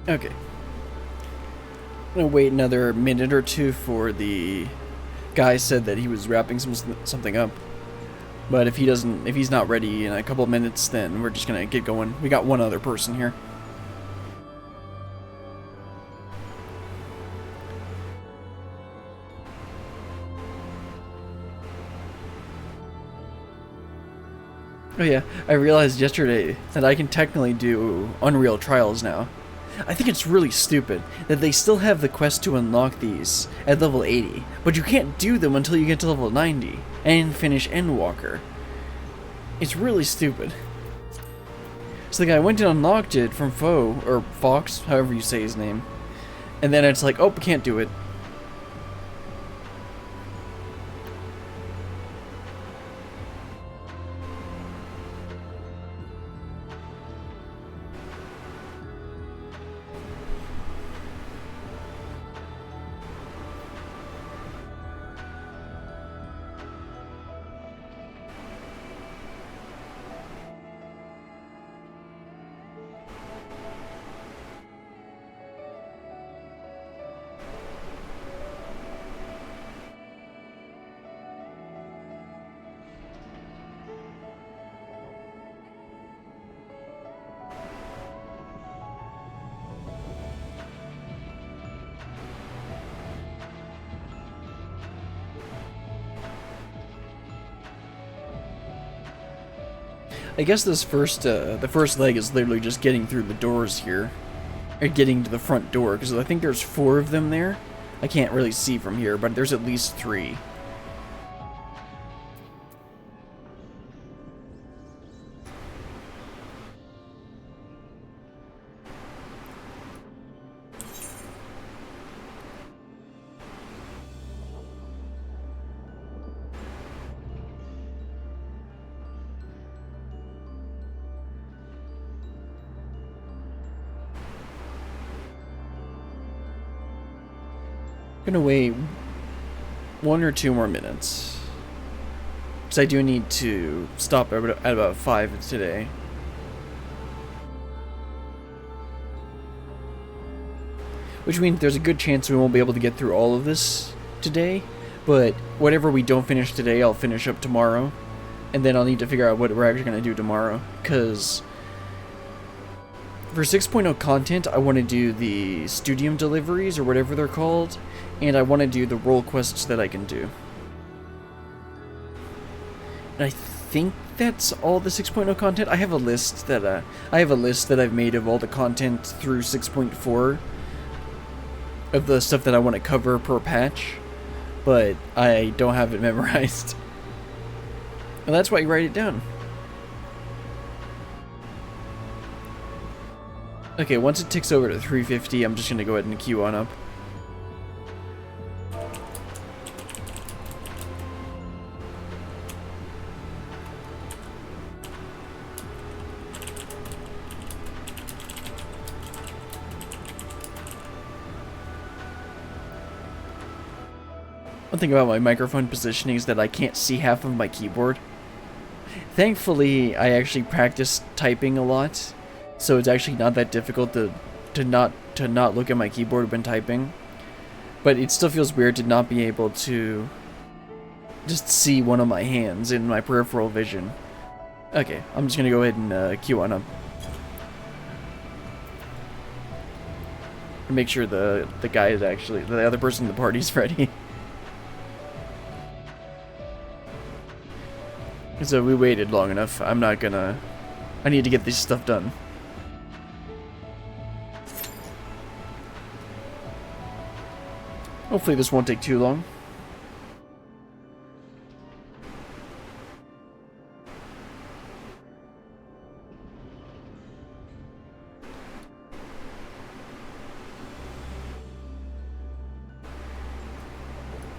Okay. I'm gonna wait another minute or two for the guy said that he was wrapping something up. But if he's not ready in a couple of minutes, then we're just gonna get going. We got one other person here. Oh yeah, I realized yesterday that I can technically do Unreal Trials now. I think it's really stupid that they still have the quest to unlock these at level 80, but you can't do them until you get to level 90 and finish Endwalker. It's really stupid. So the guy went and unlocked it from or Fox, however you say his name, and then it's like, oh, can't do it. I guess this the first leg is literally just getting through the doors here. Or getting to the front door, because I think there's 4 of them there. I can't really see from here, but there's at least 3. Gonna wait 1 or 2 more minutes, because I do need to stop at about 5 today. Which means there's a good chance we won't be able to get through all of this today, but whatever we don't finish today, I'll finish up tomorrow, and then I'll need to figure out what we're actually gonna do tomorrow, because for 6.0 content, I want to do the studium deliveries, or whatever they're called, and I want to do the role quests that I can do. And I think that's all the 6.0 content. I have a list that I've made of all the content through 6.4 of the stuff that I want to cover per patch, but I don't have it memorized. And that's why you write it down. Okay, once it ticks over to 350, I'm just gonna go ahead and queue on up. One thing about my microphone positioning is that I can't see half of my keyboard. Thankfully, I actually practice typing a lot, so it's actually not that difficult to not look at my keyboard when typing. But it still feels weird to not be able to just see one of my hands in my peripheral vision. Okay, I'm just gonna go ahead and queue on up. Make sure the guy is actually, the other person in the party is ready. So we waited long enough. I need to get this stuff done. Hopefully this won't take too long.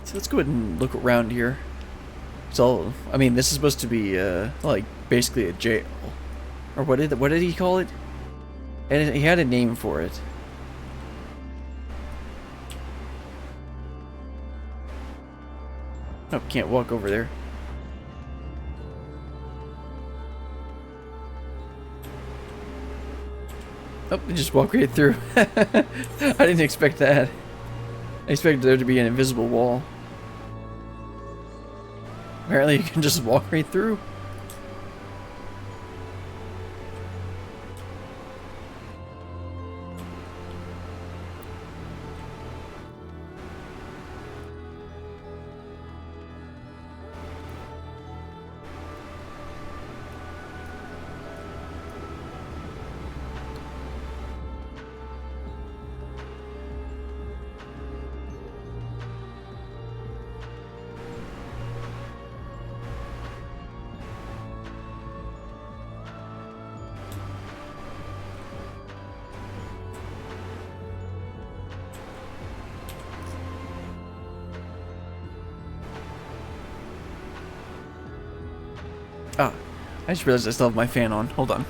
So let's go ahead and look around here. So, I mean, this is supposed to be, like, basically a jail. Or what did he call it? And he had a name for it. Oh, can't walk over there. Oh, they just walk right through. I didn't expect that. I expected there to be an invisible wall. Apparently you can just walk right through. Ah, I just realized I still have my fan on. Hold on.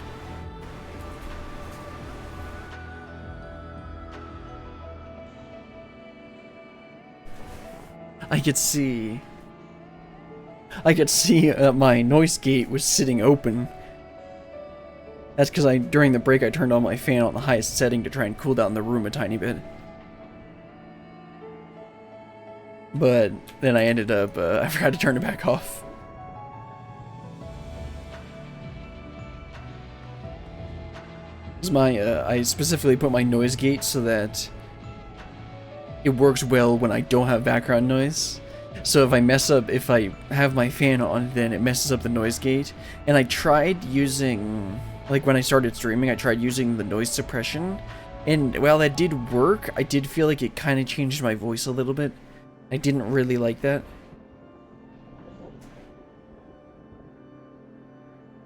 I could see my noise gate was sitting open. That's because during the break I turned on my fan on the highest setting to try and cool down the room a tiny bit. But then I ended up, I forgot to turn it back off. I specifically put my noise gate so that it works well when I don't have background noise. So if I have my fan on, then it messes up the noise gate. And I tried using, like when I started streaming, I tried using the noise suppression. And while that did work, I did feel like it kind of changed my voice a little bit. I didn't really like that.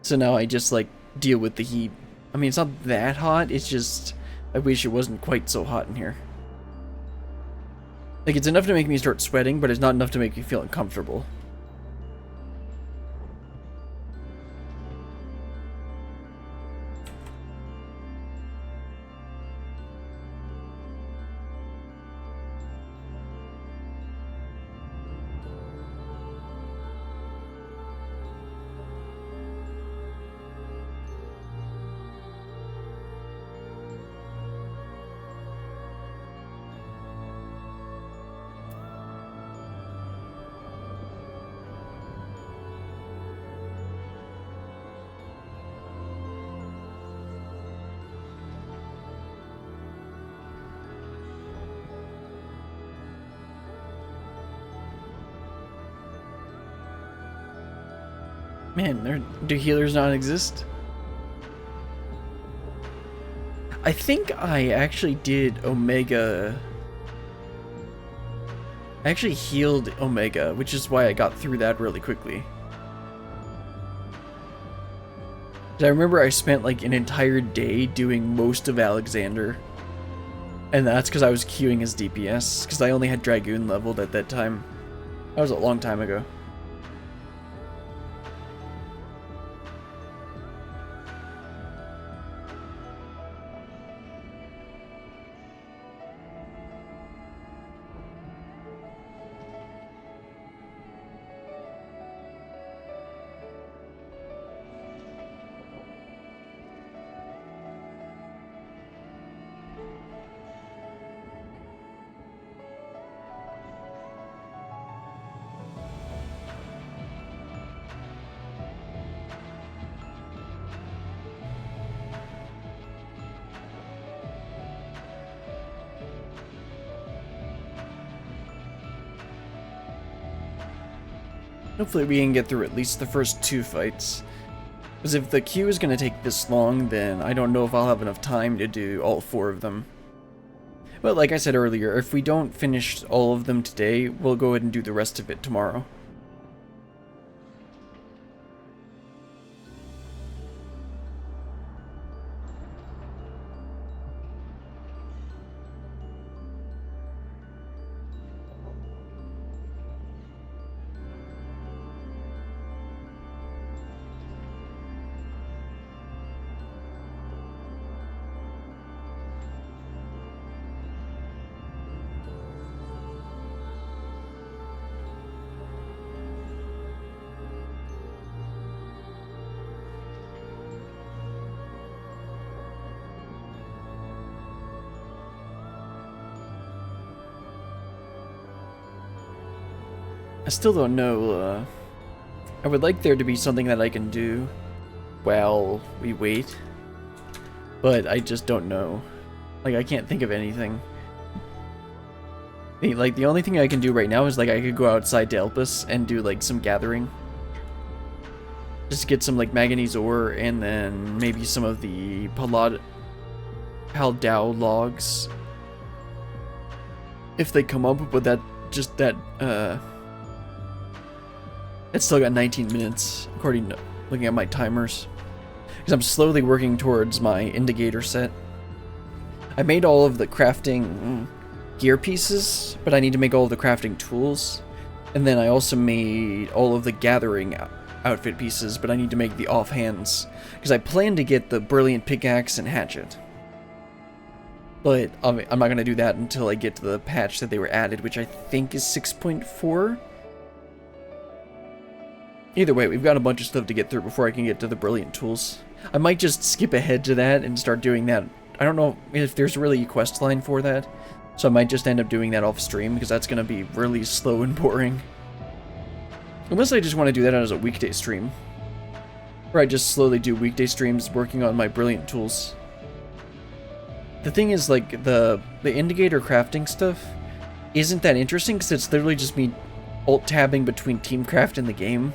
So now I just like deal with the heat. I mean, it's not that hot, it's just I wish it wasn't quite so hot in here. Like, it's enough to make me start sweating, but it's not enough to make me feel uncomfortable. Man, do healers not exist? I think I actually did Omega. I actually healed Omega, which is why I got through that really quickly. I remember I spent like an entire day doing most of Alexander. And that's because I was queuing his DPS, because I only had Dragoon leveled at that time. That was a long time ago. Hopefully we can get through at least the first 2 fights. Because if the queue is going to take this long, then I don't know if I'll have enough time to do all 4 of them. But like I said earlier, if we don't finish all of them today, we'll go ahead and do the rest of it tomorrow. I still don't know. I would like there to be something that I can do while we wait, but I just don't know. Like, I can't think of anything. Like, the only thing I can do right now is, like, I could go outside to Elpis and do, like, some gathering. Just get some, like, manganese ore and then maybe some of the Paldao logs. If they come up, but it's still got 19 minutes, according to looking at my timers. Because I'm slowly working towards my indicator set. I made all of the crafting gear pieces, but I need to make all of the crafting tools. And then I also made all of the gathering outfit pieces, but I need to make the offhands. Because I plan to get the brilliant pickaxe and hatchet. But I'm not going to do that until I get to the patch that they were added, which I think is 6.4. Either way, we've got a bunch of stuff to get through before I can get to the brilliant tools. I might just skip ahead to that and start doing that. I don't know if there's really a quest line for that, so I might just end up doing that off stream, because that's going to be really slow and boring. Unless I just want to do that as a weekday stream. Where I just slowly do weekday streams working on my brilliant tools. The thing is, like, the indicator crafting stuff isn't that interesting, because it's literally just me alt-tabbing between Teamcraft and the game.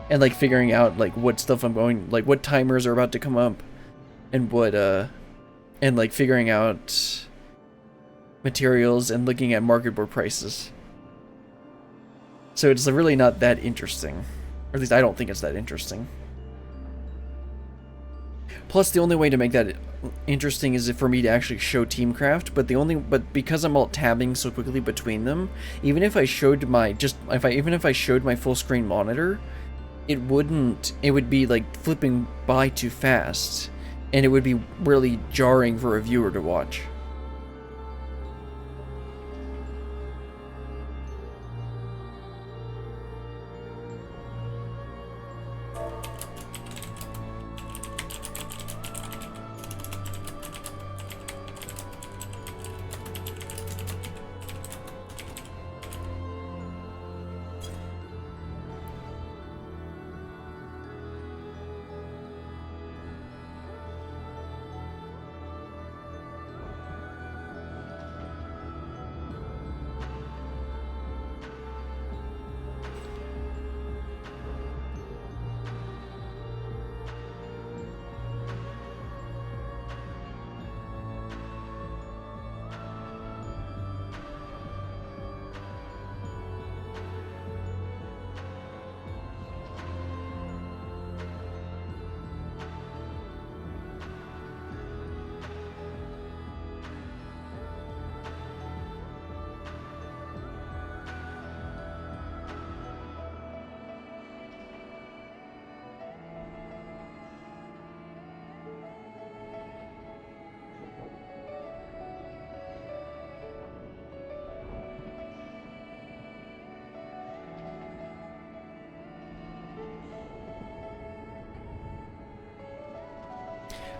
And, like, figuring out, like, what stuff I'm going, like, what timers are about to come up. And what, and, like, figuring out materials and looking at market board prices. So it's really not that interesting. Or at least I don't think it's that interesting. Plus, the only way to make that interesting is for me to actually show Teamcraft, but because I'm alt-tabbing so quickly between them, even if I showed my full screen monitor, it would be like flipping by too fast, and it would be really jarring for a viewer to watch.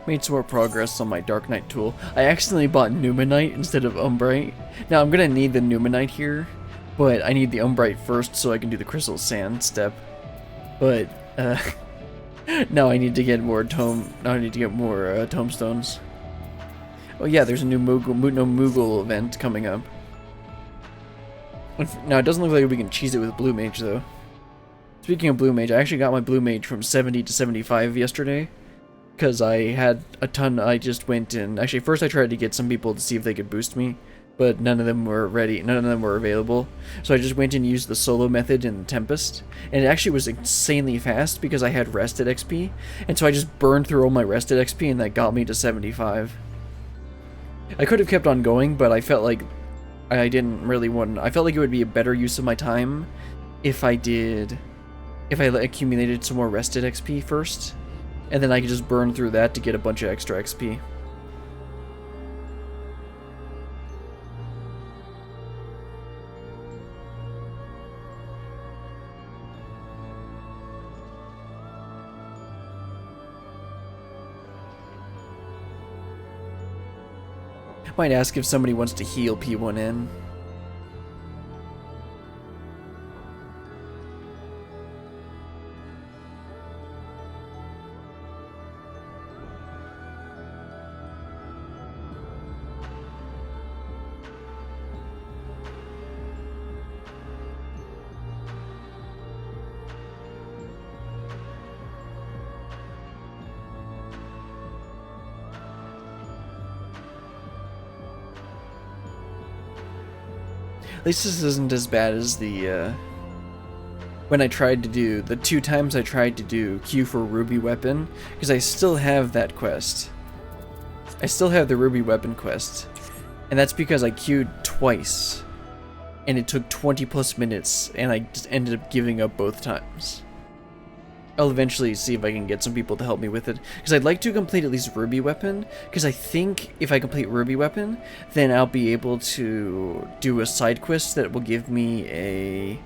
Made some more progress on my Dark Knight tool. I accidentally bought Numenite instead of Umbrite. Now I'm gonna need the Numenite here, but I need the Umbrite first so I can do the Crystal Sand step. But now I need to get more tomestones. Oh yeah, there's a new Moogle event coming up. Now it doesn't look like we can cheese it with Blue Mage though. Speaking of Blue Mage, I actually got my Blue Mage from 70 to 75 yesterday. Because I had a ton, I just went and, actually first I tried to get some people to see if they could boost me, but none of them were ready, none of them were available. So I just went and used the solo method in Tempest, and it actually was insanely fast because I had rested XP, and so I just burned through all my rested XP and that got me to 75. I could have kept on going, but I felt like I didn't really want, I felt like it would be a better use of my time if I accumulated some more rested XP first. And then I could just burn through that to get a bunch of extra XP. Might ask if somebody wants to heal P1N. least this isn't as bad as the, when I tried to do, the 2 times I tried to do Q for Ruby Weapon, because I still have that quest. I still have the Ruby Weapon quest, and that's because I queued twice, and it took 20+ minutes, and I just ended up giving up both times. I'll eventually see if I can get some people to help me with it, because I'd like to complete at least Ruby Weapon, because I think if I complete Ruby Weapon, then I'll be able to do a side quest that will give me a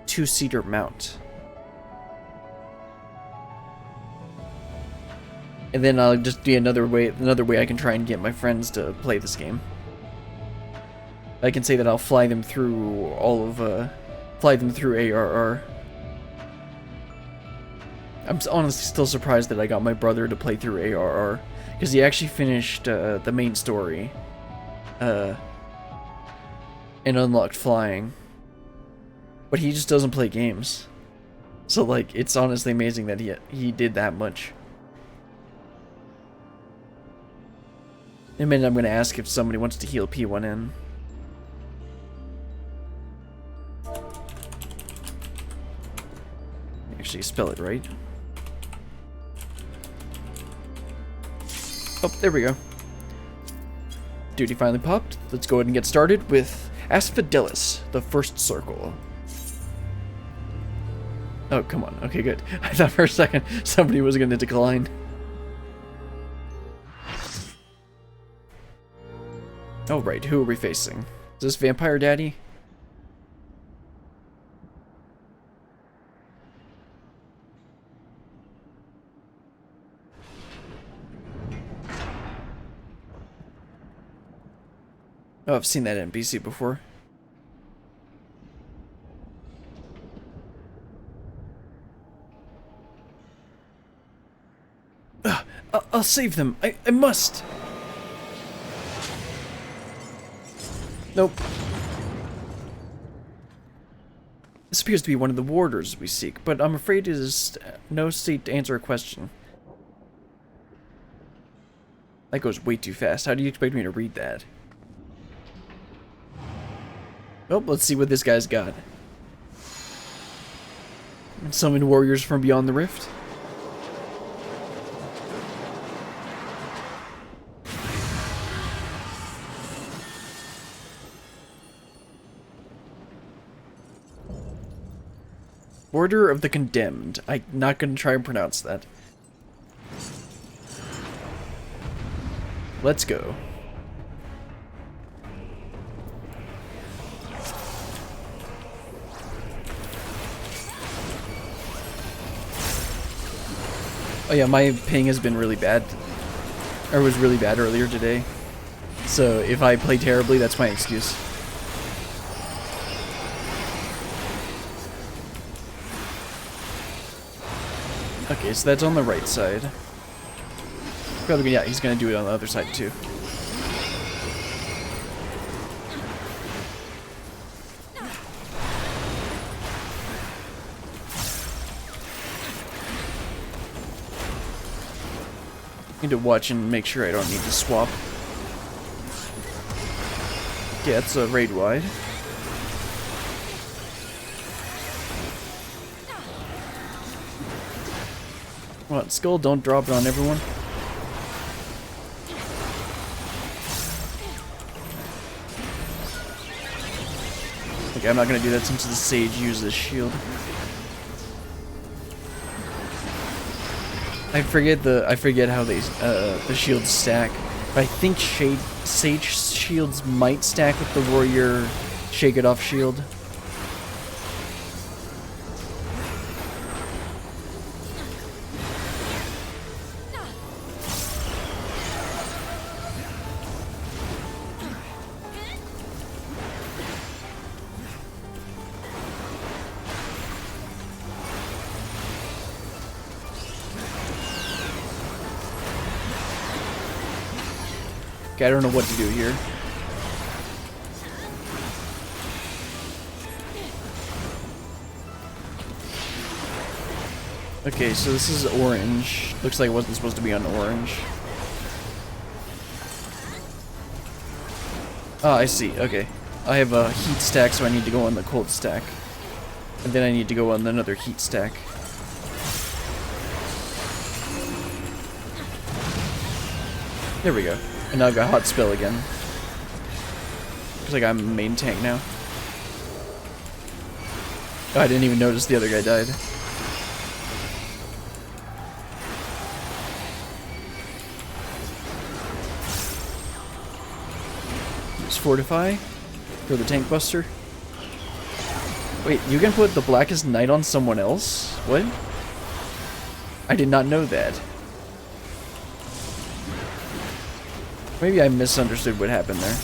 2-seater mount. And then I'll just be another way I can try and get my friends to play this game. I can say that I'll fly them through fly them through ARR. I'm honestly still surprised that I got my brother to play through ARR, because he actually finished the main story, and unlocked flying. But he just doesn't play games. So, like, it's honestly amazing that he did that much. In a minute, I'm going to ask if somebody wants to heal P1N. Actually, spell it right. Oh, there we go. Duty finally popped. Let's go ahead and get started with Asphodelos, the first circle. Oh, come on. Okay, good. I thought for a second somebody was going to decline. Oh, right. Who are we facing? Is this Vampire Daddy? Oh, I've seen that NPC before. I'll save them. I must. Nope. This appears to be one of the warders we seek, but I'm afraid it is no state to answer a question. That goes way too fast. How do you expect me to read that? Oh, let's see what this guy's got. Summon warriors from beyond the rift. Order of the Condemned. I'm not going to try and pronounce that. Let's go. Oh yeah, my ping has been really bad. Or was really bad earlier today. So if I play terribly, that's my excuse. Okay, so that's on the right side. Probably, yeah, he's gonna do it on the other side too. Need to watch and make sure I don't need to swap. Yeah, it's a raid wide. What, skull? Don't drop it on everyone. Okay, I'm not gonna do that since the sage uses a shield. I forget how they the shields stack. But I think sage shields might stack with the warrior shake it off shield. Okay, I don't know what to do here. Okay, so this is orange. Looks like it wasn't supposed to be on orange. Oh, I see. Okay. I have a heat stack, so I need to go on the cold stack. And then I need to go on another heat stack. There we go. And now I've got hot spell again. Looks like I'm main tank now. Oh, I didn't even notice the other guy died. Use Fortify for the tank buster. Wait, you can put the Blackest Night on someone else? What? I did not know that. Maybe I misunderstood what happened there.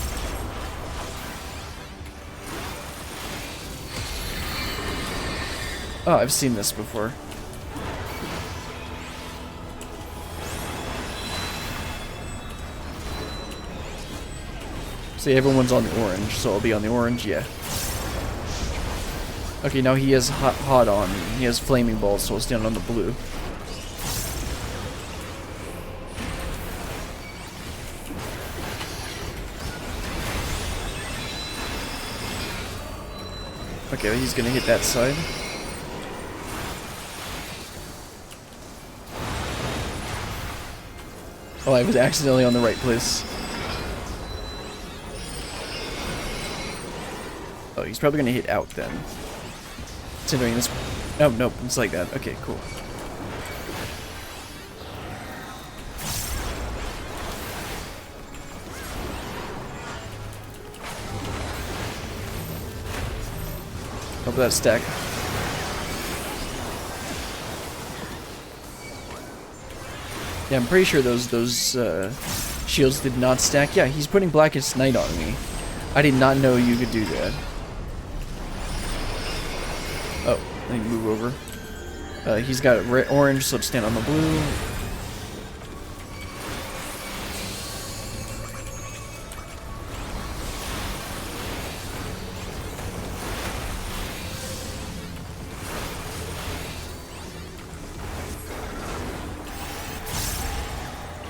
Oh, I've seen this before. See, everyone's on the orange, so I'll be on the orange, yeah. Okay, now he has hot on. He has flaming balls, so I'll stand on the blue. Okay, he's gonna hit that side. Oh, I was accidentally on the right place. Oh, he's probably gonna hit out then. Considering this... Oh, nope, it's like that. Okay, cool. Hope that stack. Yeah, I'm pretty sure those shields did not stack. Yeah, he's putting Blackest Night on me. I did not know you could do that. Oh, I need to move over. He's got orange, so let's stand on the blue.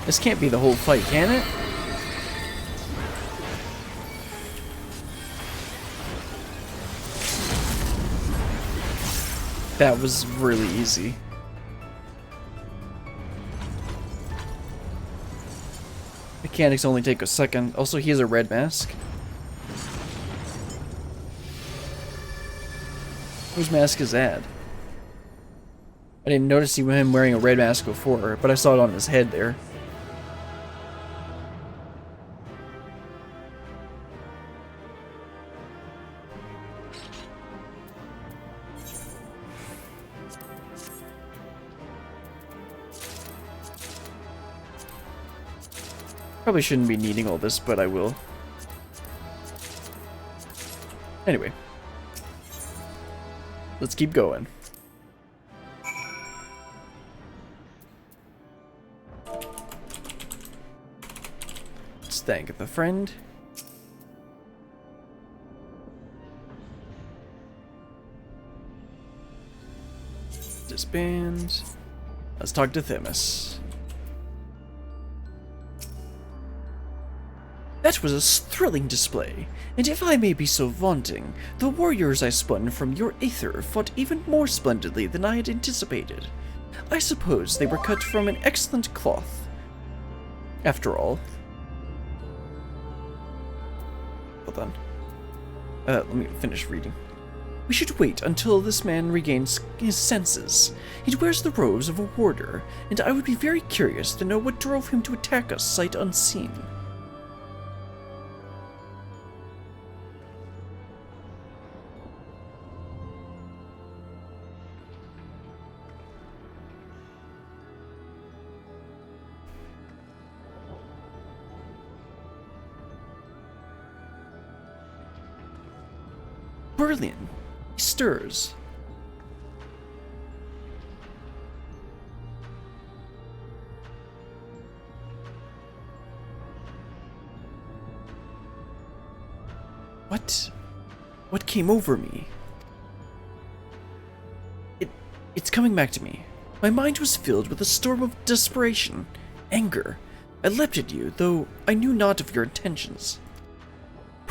This can't be the whole fight, can it? That was really easy. Mechanics only take a second. Also, he has a red mask. Whose mask is that? I didn't notice him wearing a red mask before, but I saw it on his head there. Probably shouldn't be needing all this, but I will. Anyway. Let's keep going. Let's thank the friend. Disband. Let's talk to Themis. That was a thrilling display, and if I may be so vaunting, the warriors I spun from your aether fought even more splendidly than I had anticipated. I suppose they were cut from an excellent cloth. After all... Hold on. Let me finish reading. We should wait until this man regains his senses. He wears the robes of a warder, and I would be very curious to know what drove him to attack us sight unseen. Berlin. He stirs. What came over me? It's coming back to me. My mind was filled with a storm of desperation, anger. I leapt at you, though I knew not of your intentions.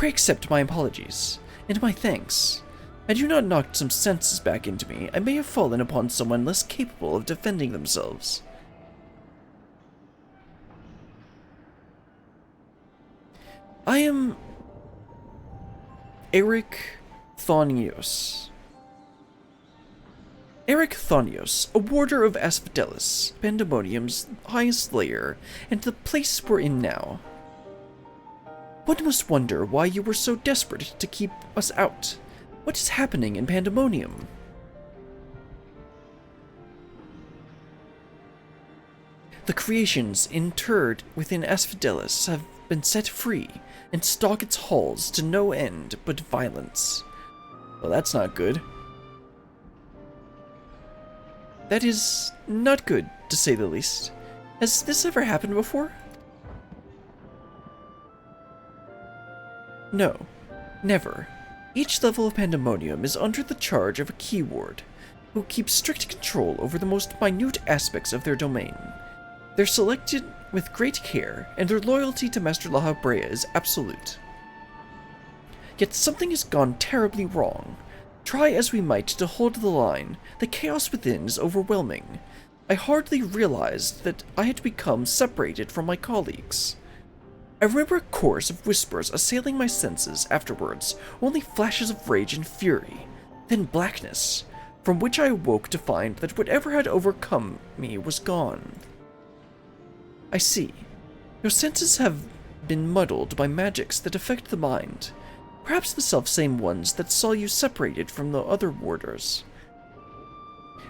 Pray accept my apologies, and my thanks. Had you not knocked some senses back into me, I may have fallen upon someone less capable of defending themselves. I am Eric Thonios. Eric Thonios, a warder of Asphodelos, Pandæmonium's highest layer, and the place we're in now. One must wonder why you were so desperate to keep us out. What is happening in Pandæmonium? The creations interred within Asphodelos have been set free and stalk its halls to no end but violence. Well, that's not good. That is not good, to say the least. Has this ever happened before? No, never. Each level of Pandæmonium is under the charge of a key ward, who keeps strict control over the most minute aspects of their domain. They're selected with great care, and their loyalty to Master La Habrea is absolute. Yet something has gone terribly wrong. Try as we might to hold the line, the chaos within is overwhelming. I hardly realized that I had become separated from my colleagues. I remember a chorus of whispers assailing my senses afterwards, only flashes of rage and fury, then blackness, from which I awoke to find that whatever had overcome me was gone. I see. Your senses have been muddled by magics that affect the mind, perhaps the selfsame ones that saw you separated from the other warders.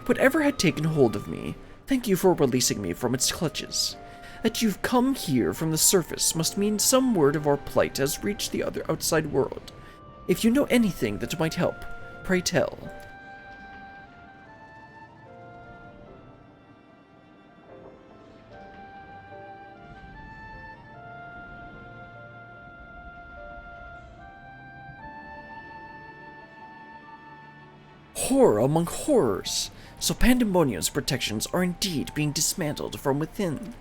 Whatever had taken hold of me, thank you for releasing me from its clutches. That you've come here from the surface must mean some word of our plight has reached the other outside world. If you know anything that might help, pray tell. Horror among horrors! So Pandæmonium's protections are indeed being dismantled from within.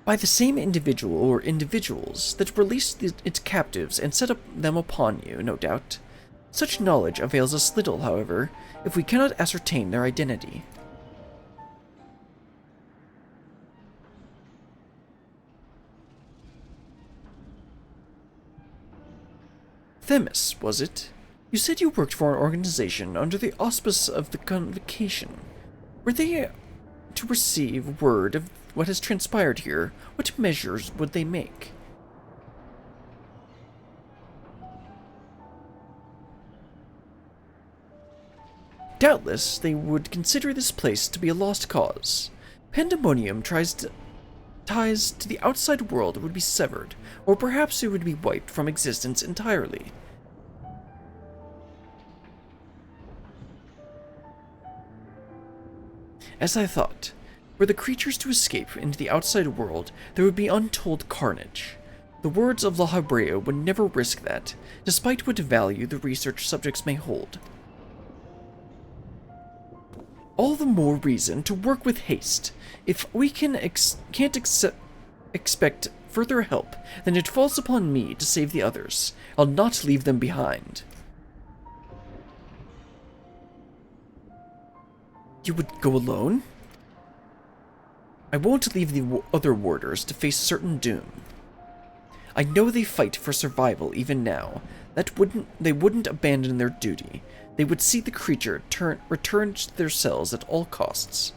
By the same individual or individuals that released its captives and set them upon you, no doubt. Such knowledge avails us little, however, if we cannot ascertain their identity. Themis, was it? You said you worked for an organization under the auspice of the Convocation. Were they to receive word of what has transpired here? What measures would they make? Doubtless, they would consider this place to be a lost cause. Pandæmonium ties to the outside world would be severed, or perhaps it would be wiped from existence entirely. As I thought, were the creatures to escape into the outside world, there would be untold carnage. The words of La Habrea would never risk that, despite what value the research subjects may hold. All the more reason to work with haste. If we can't expect further help, then it falls upon me to save the others. I'll not leave them behind. You would go alone? I won't leave the other warders to face certain doom. I know they fight for survival even now. They wouldn't abandon their duty. They would see the creature return to their cells at all costs.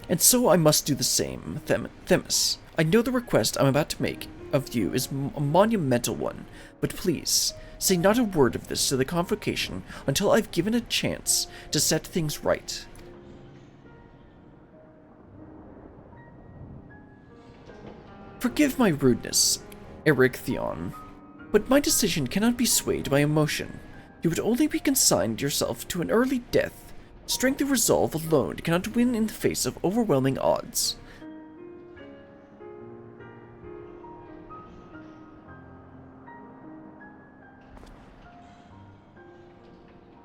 And so I must do the same, Themis. I know the request I'm about to make of you is a monumental one, but please, say not a word of this to the Convocation until I've given a chance to set things right. Forgive my rudeness, Eric Theon, but my decision cannot be swayed by emotion. You would only be consigned yourself to an early death. Strength of resolve alone cannot win in the face of overwhelming odds.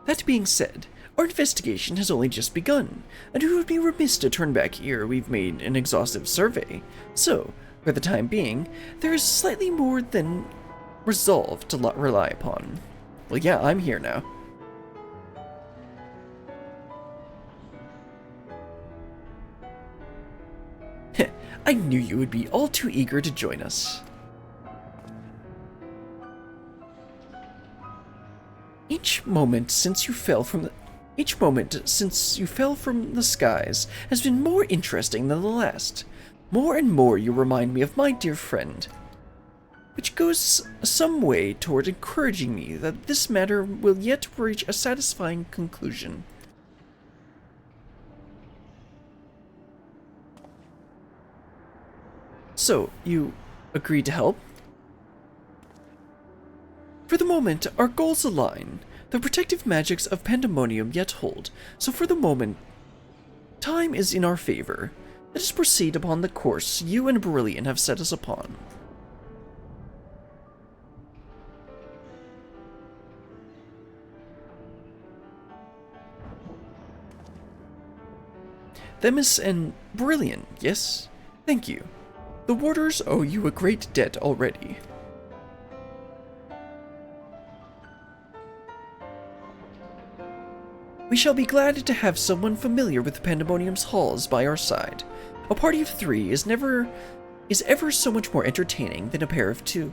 That being said, our investigation has only just begun, and we would be remiss to turn back ere we've made an exhaustive survey. So, For the time being, there is slightly more than resolve to rely upon. Well, yeah, I'm here now. I knew you would be all too eager to join us. Each moment since you fell from the skies has been more interesting than the last. More and more you remind me of my dear friend, which goes some way toward encouraging me that this matter will yet reach a satisfying conclusion. So, you agreed to help? For the moment, our goals align. The protective magics of Pandæmonium yet hold, so for the moment, time is in our favor. Let us proceed upon the course you and Brilliant have set us upon. Themis and Brilliant, yes? Thank you. The warders owe you a great debt already. We shall be glad to have someone familiar with Pandæmonium's halls by our side. A party of 3 is ever so much more entertaining than a pair of 2.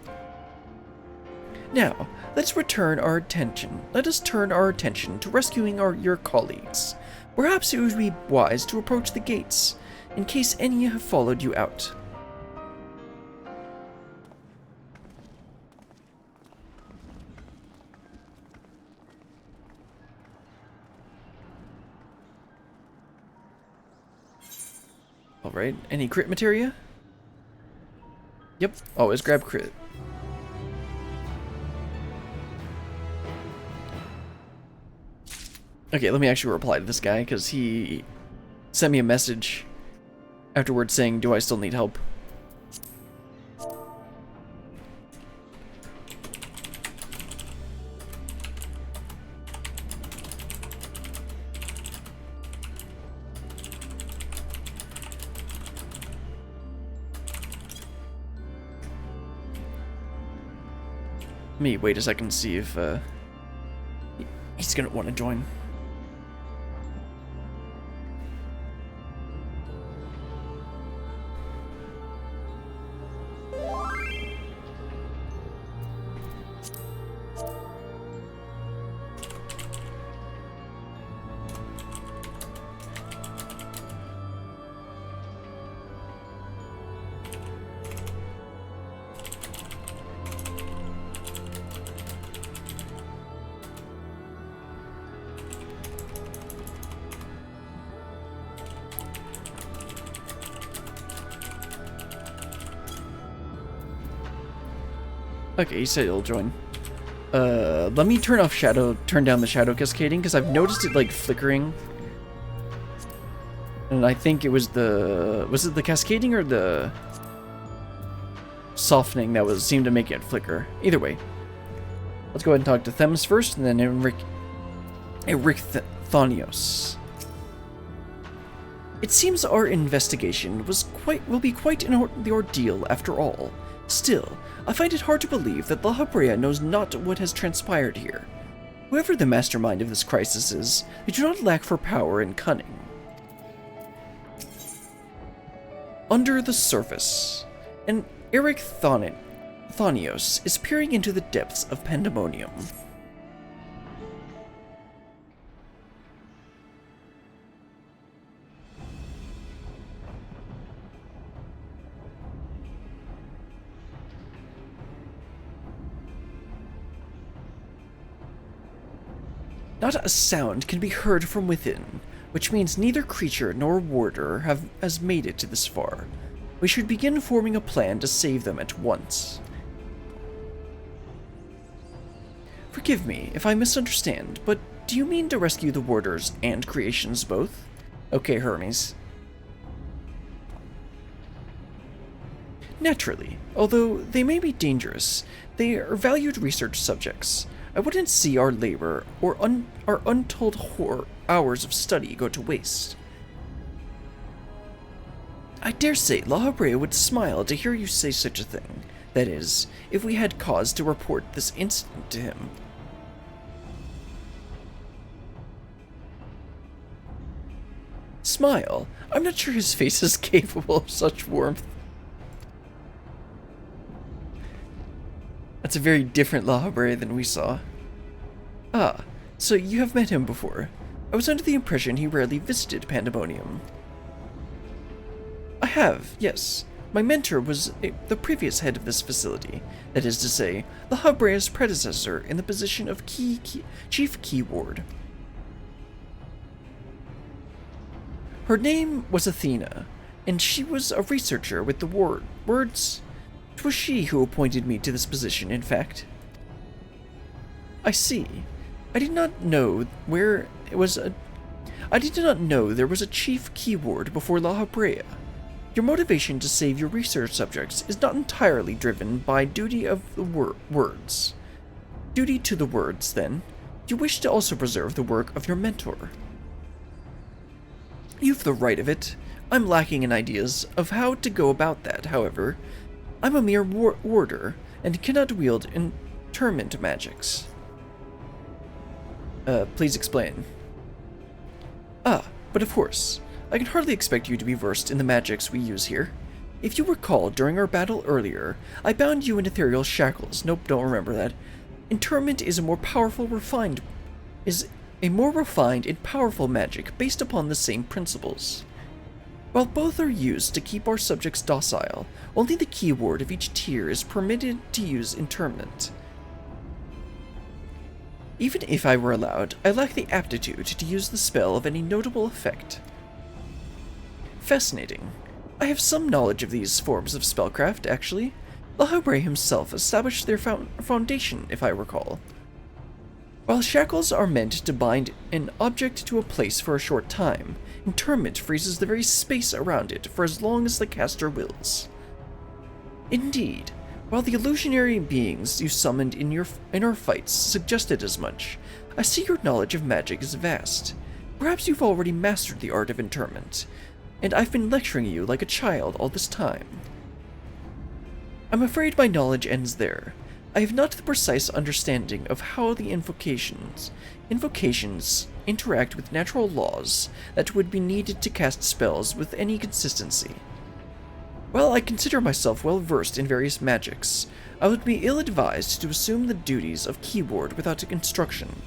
Now, let us turn our attention to rescuing your colleagues. Perhaps it would be wise to approach the gates, in case any have followed you out. Alright, any crit materia? Yep, always grab crit. Okay, let me actually reply to this guy, because he sent me a message afterwards saying, do I still need help? Let me wait a second to see if he's gonna want to join. Okay, he said he'll join. Let me turn down the shadow cascading, because I've noticed it, like, flickering. And I think it was was it the cascading or the softening that seemed to make it flicker? Either way. Let's go ahead and talk to Themis first, and then Ericthonios. It seems our investigation will be quite the ordeal after all. Still, I find it hard to believe that La Habrea knows not what has transpired here. Whoever the mastermind of this crisis is, they do not lack for power and cunning. Under the surface, an Ericthonios is peering into the depths of Pandæmonium. Not a sound can be heard from within, which means neither creature nor warder has made it this far. We should begin forming a plan to save them at once. Forgive me if I misunderstand, but do you mean to rescue the warders and creations both? Okay, Hermes. Naturally, although they may be dangerous, they are valued research subjects. I wouldn't see our labor or our untold hours of study go to waste. I dare say La Habrea would smile to hear you say such a thing. That is, if we had cause to report this incident to him. Smile? I'm not sure his face is capable of such warmth. That's a very different La Habrea than we saw. Ah, so you have met him before. I was under the impression he rarely visited Pandæmonium. I have, yes. My mentor was the previous head of this facility, that is to say, La Habrea's predecessor in the position of Chief Key Ward. Her name was Athena, and she was a researcher with the wards. It was she who appointed me to this position, in fact. I see. I did not know there was a chief key ward before La Habrea. Your motivation to save your research subjects is not entirely driven by duty of the words. Duty to the words, then. You wish to also preserve the work of your mentor. You've the right of it. I'm lacking in ideas of how to go about that, however. I'm a mere warder, and cannot wield interment magics. Please explain. Ah, but of course. I can hardly expect you to be versed in the magics we use here. If you recall, during our battle earlier, I bound you in ethereal shackles. Nope, don't remember that. Interment is a more refined and powerful magic based upon the same principles. While both are used to keep our subjects docile, only the key ward of each tier is permitted to use interment. Even if I were allowed, I lack the aptitude to use the spell of any notable effect. Fascinating. I have some knowledge of these forms of spellcraft, actually. La Habrea himself established their foundation, if I recall. While shackles are meant to bind an object to a place for a short time, interment freezes the very space around it for as long as the caster wills. Indeed, while the illusionary beings you summoned in our fights suggested as much, I see your knowledge of magic is vast. Perhaps you've already mastered the art of interment, and I've been lecturing you like a child all this time. I'm afraid my knowledge ends there. I have not the precise understanding of how the invocations interact with natural laws that would be needed to cast spells with any consistency. While I consider myself well versed in various magics, I would be ill-advised to assume the duties of keyword without instruction.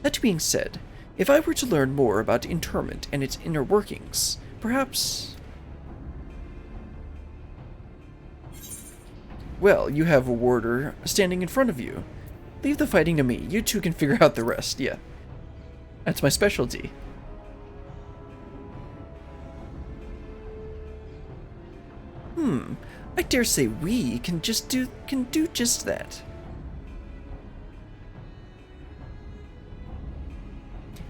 That being said, if I were to learn more about interment and its inner workings, perhaps... Well, you have a warder standing in front of you. Leave the fighting to me. You two can figure out the rest, yeah. That's my specialty. I dare say we can do just that.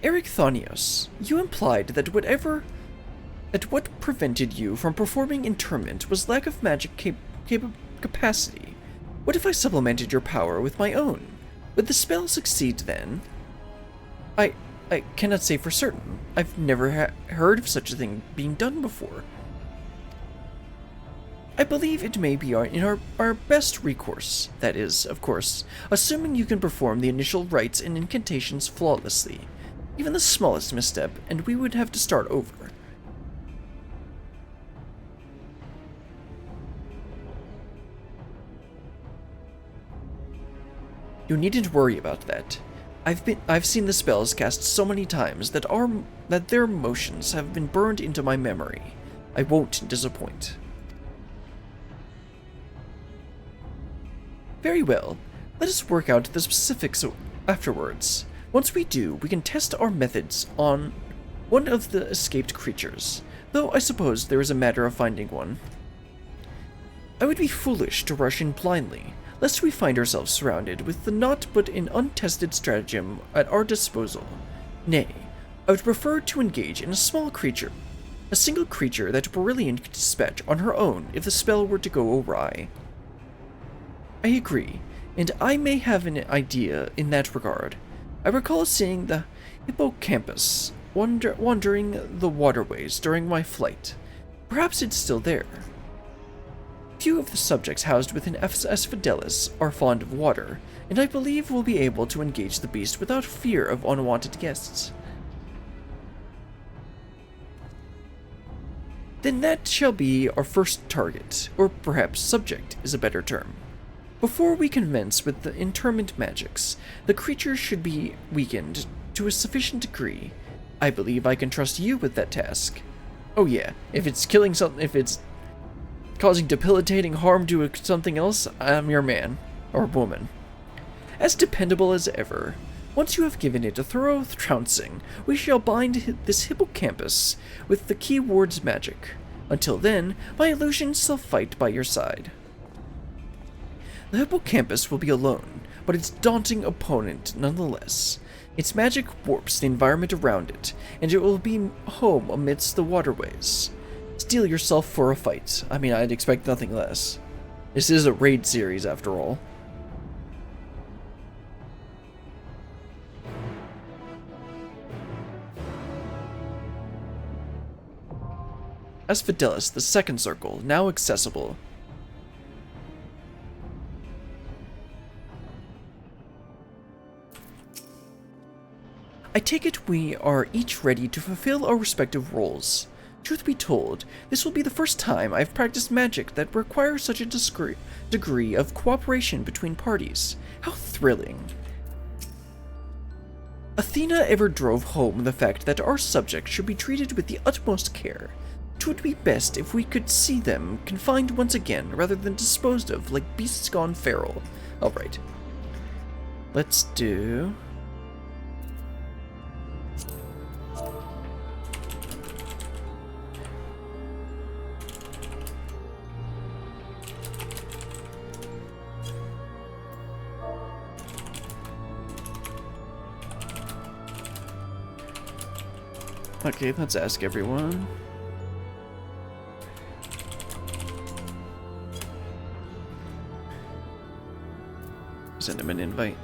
Eric Thonios, you implied that what prevented you from performing interment was lack of magic capacity. What if I supplemented your power with my own? Would the spell succeed then? I cannot say for certain. I've never heard of such a thing being done before. I believe it may be our best recourse. That is, of course, assuming you can perform the initial rites and incantations flawlessly. Even the smallest misstep, and we would have to start over. You needn't worry about that. I've seen the spells cast so many times that their motions have been burned into my memory. I won't disappoint. Very well. Let us work out the specifics afterwards. Once we do, we can test our methods on one of the escaped creatures, though I suppose there is a matter of finding one. I would be foolish to rush in blindly, lest we find ourselves surrounded with the naught but an untested stratagem at our disposal. Nay, I would prefer to engage in a single creature that Brilliant could dispatch on her own if the spell were to go awry. I agree, and I may have an idea in that regard. I recall seeing the hippocampus wandering the waterways during my flight. Perhaps it's still there. Few of the subjects housed within Asphodelos are fond of water, and I believe we'll be able to engage the beast without fear of unwanted guests. Then that shall be our first target, or perhaps subject is a better term. Before we commence with the interment magics, the creature should be weakened to a sufficient degree. I believe I can trust you with that task. Oh yeah, if it's killing something, if it's causing debilitating harm to something else, I'm your man, or woman. As dependable as ever. Once you have given it a thorough trouncing, we shall bind this hippocampus with the keyword's magic. Until then, my illusions shall fight by your side. The hippocampus will be alone, but its daunting opponent nonetheless. Its magic warps the environment around it, and it will be home amidst the waterways. Steel yourself for a fight. I mean, I'd expect nothing less. This is a raid series, after all. Asphodelos, the second circle, now accessible. I take it we are each ready to fulfill our respective roles. Truth be told, this will be the first time I've practiced magic that requires such a degree of cooperation between parties. How thrilling. Athena ever drove home the fact that our subjects should be treated with the utmost care. It would be best if we could see them confined once again rather than disposed of like beasts gone feral. Alright. Let's do... Okay, let's ask everyone. Send him an invite.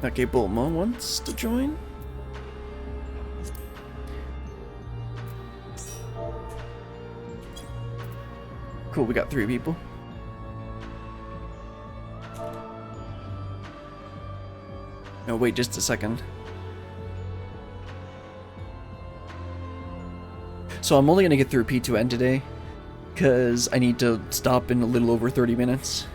Okay, Bulma wants to join. Cool, we got 3 people. No, wait just a second. So I'm only going to get through P2N today, because I need to stop in a little over 30 minutes.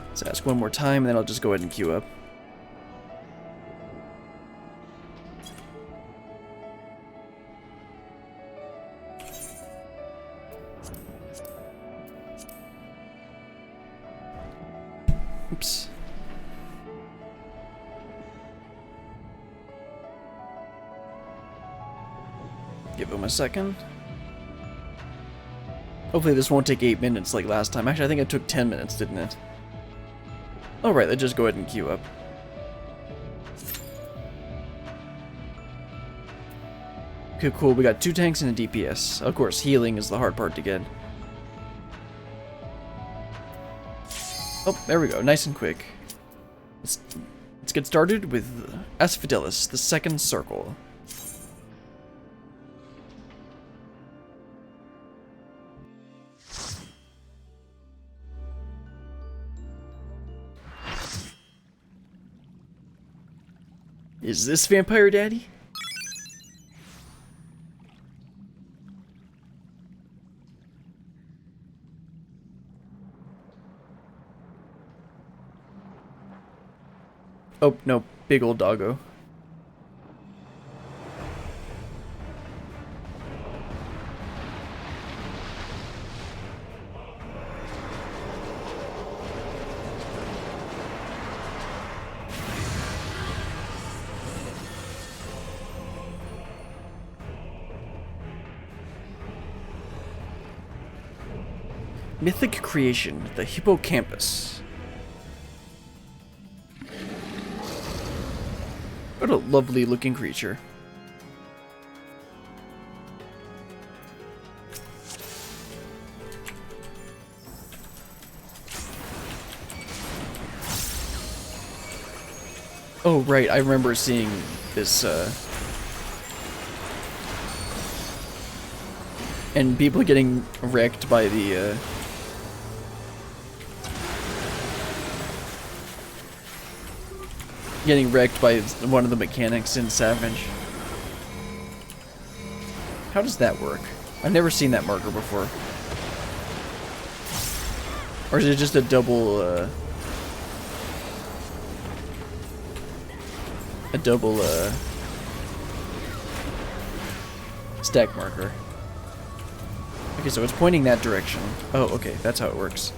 Let's ask one more time, and then I'll just go ahead and queue up. Oops. Give him a second. Hopefully this won't take 8 minutes like last time. Actually, I think it took 10 minutes, didn't it? Alright, let's just go ahead and queue up. Okay, cool. We got 2 tanks and a DPS. Of course, healing is the hard part to get. Oh, there we go. Nice and quick. Let's get started with Asphodelos, the second circle. Is this Vampire Daddy? Oh, no, big old doggo. Mythic creation, the hippocampus. What a lovely looking creature. Oh, right, I remember seeing this, and people getting wrecked by the, getting wrecked by one of the mechanics in Savage. How does that work? I've never seen that marker before. Or is it just a double, stack marker? Okay, so it's pointing that direction. Oh, okay, that's how it works.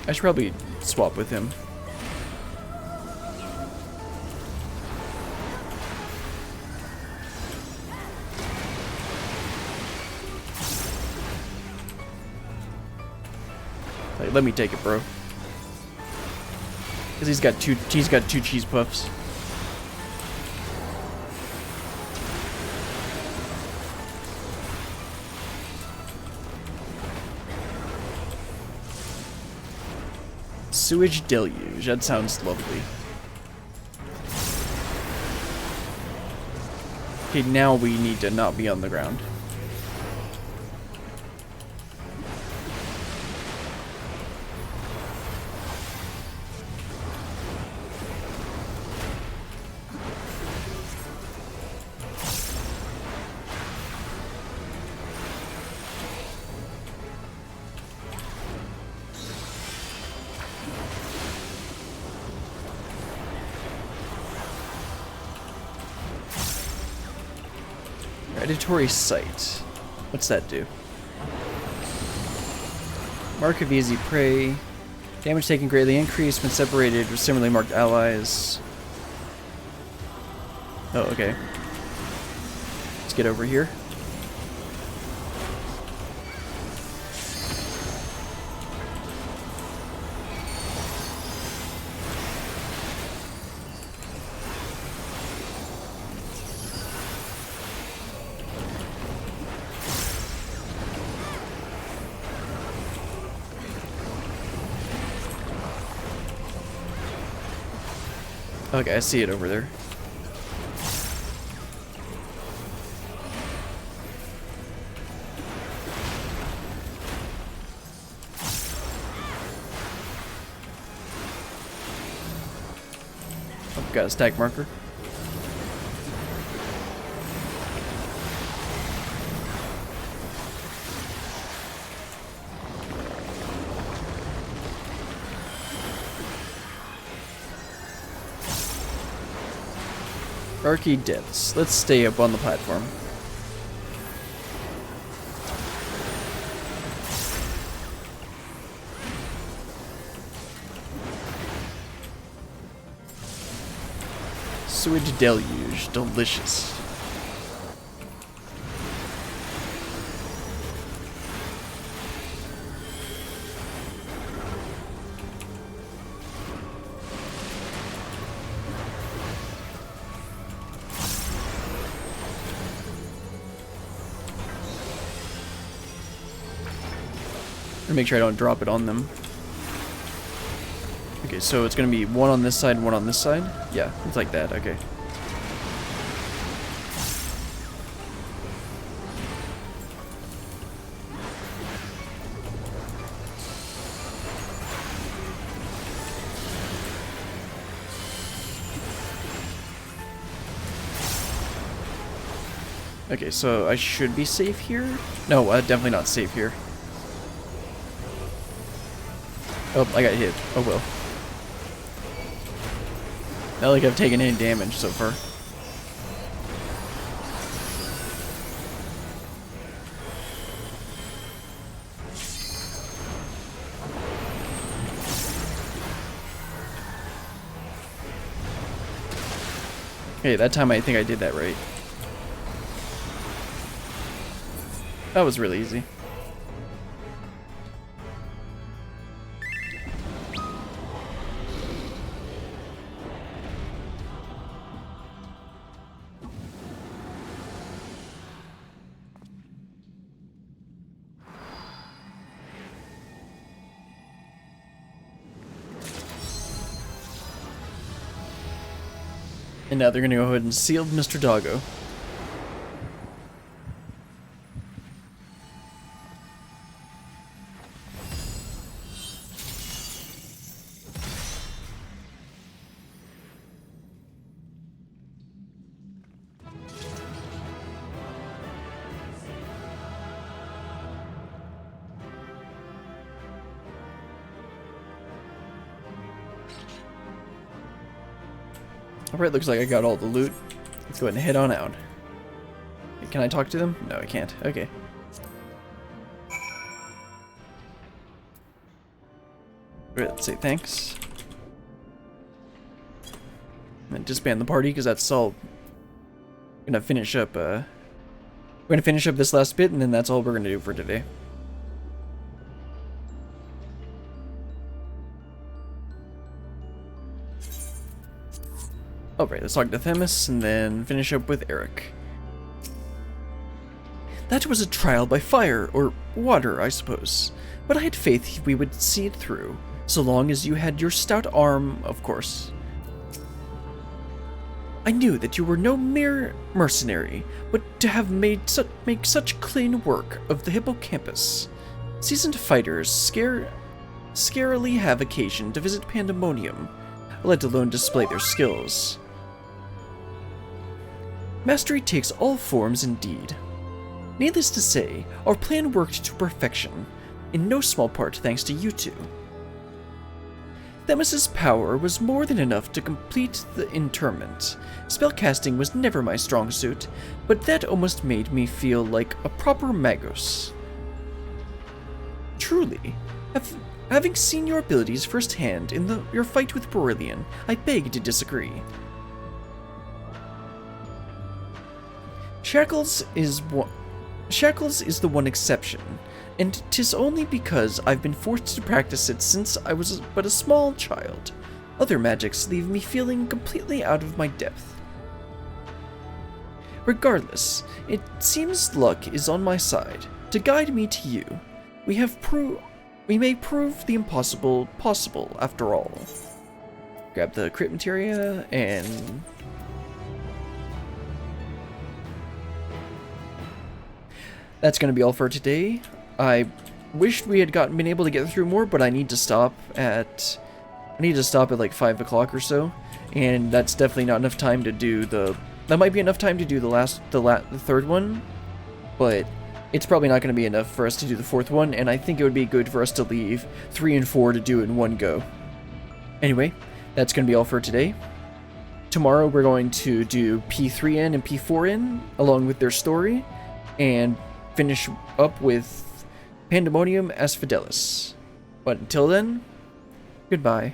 I should probably swap with him. Like, let me take it, bro. Cause he's got two cheese puffs. Sewage deluge. That sounds lovely. Okay, now we need to not be on the ground. Predatory sight. What's that do? Mark of easy prey. Damage taken greatly increased when separated with similarly marked allies. Oh, okay. Let's get over here. Okay, I see it over there. Oh, got a stack marker. Archy depths. Let's stay up on the platform. Sewage deluge. Delicious. Make sure I don't drop it on them. Okay, so it's gonna be one on this side, one on this side? Yeah, it's like that, okay. Okay, so I should be safe here? No, definitely not safe here. Oh, I got hit. Oh well. Not like I've taken any damage so far. Hey, that time I think I did that right. That was really easy. And now they're gonna go ahead and seal Mr. Doggo. Alright, looks like I got all the loot. Let's go ahead and head on out. Can I talk to them? No, I can't. Okay. Alright, let's say thanks. And then disband the party, because that's all... We're gonna finish up, we're gonna finish up this last bit, and then that's all we're gonna do for today. Alright, let's talk to Themis, and then finish up with Eric. That was a trial by fire, or water, I suppose. But I had faith we would see it through, so long as you had your stout arm, of course. I knew that you were no mere mercenary, but to have make such clean work of the hippocampus. Seasoned fighters scarcely have occasion to visit Pandæmonium, let alone display their skills. Mastery takes all forms indeed. Needless to say, our plan worked to perfection, in no small part thanks to you two. Themis's power was more than enough to complete the interment. Spellcasting was never my strong suit, but that almost made me feel like a proper magos. Truly, having seen your abilities firsthand in your fight with Brillian, I beg to disagree. Shackles is the one exception, and 'tis only because I've been forced to practice it since I was but a small child. Other magics leave me feeling completely out of my depth. Regardless, it seems luck is on my side. To guide me to you, we may prove the impossible possible after all. Grab the crit materia and... That's going to be all for today. I wished we had been able to get through more, but I need to stop at like 5 o'clock or so, and that's definitely not enough time to do the. That might be enough time to do the third one, but it's probably not going to be enough for us to do the fourth one. And I think it would be good for us to leave 3 and 4 to do in one go. Anyway, that's going to be all for today. Tomorrow we're going to do P3N and P4N along with their story, and finish up with Pandæmonium Asphodelos. But until then, goodbye.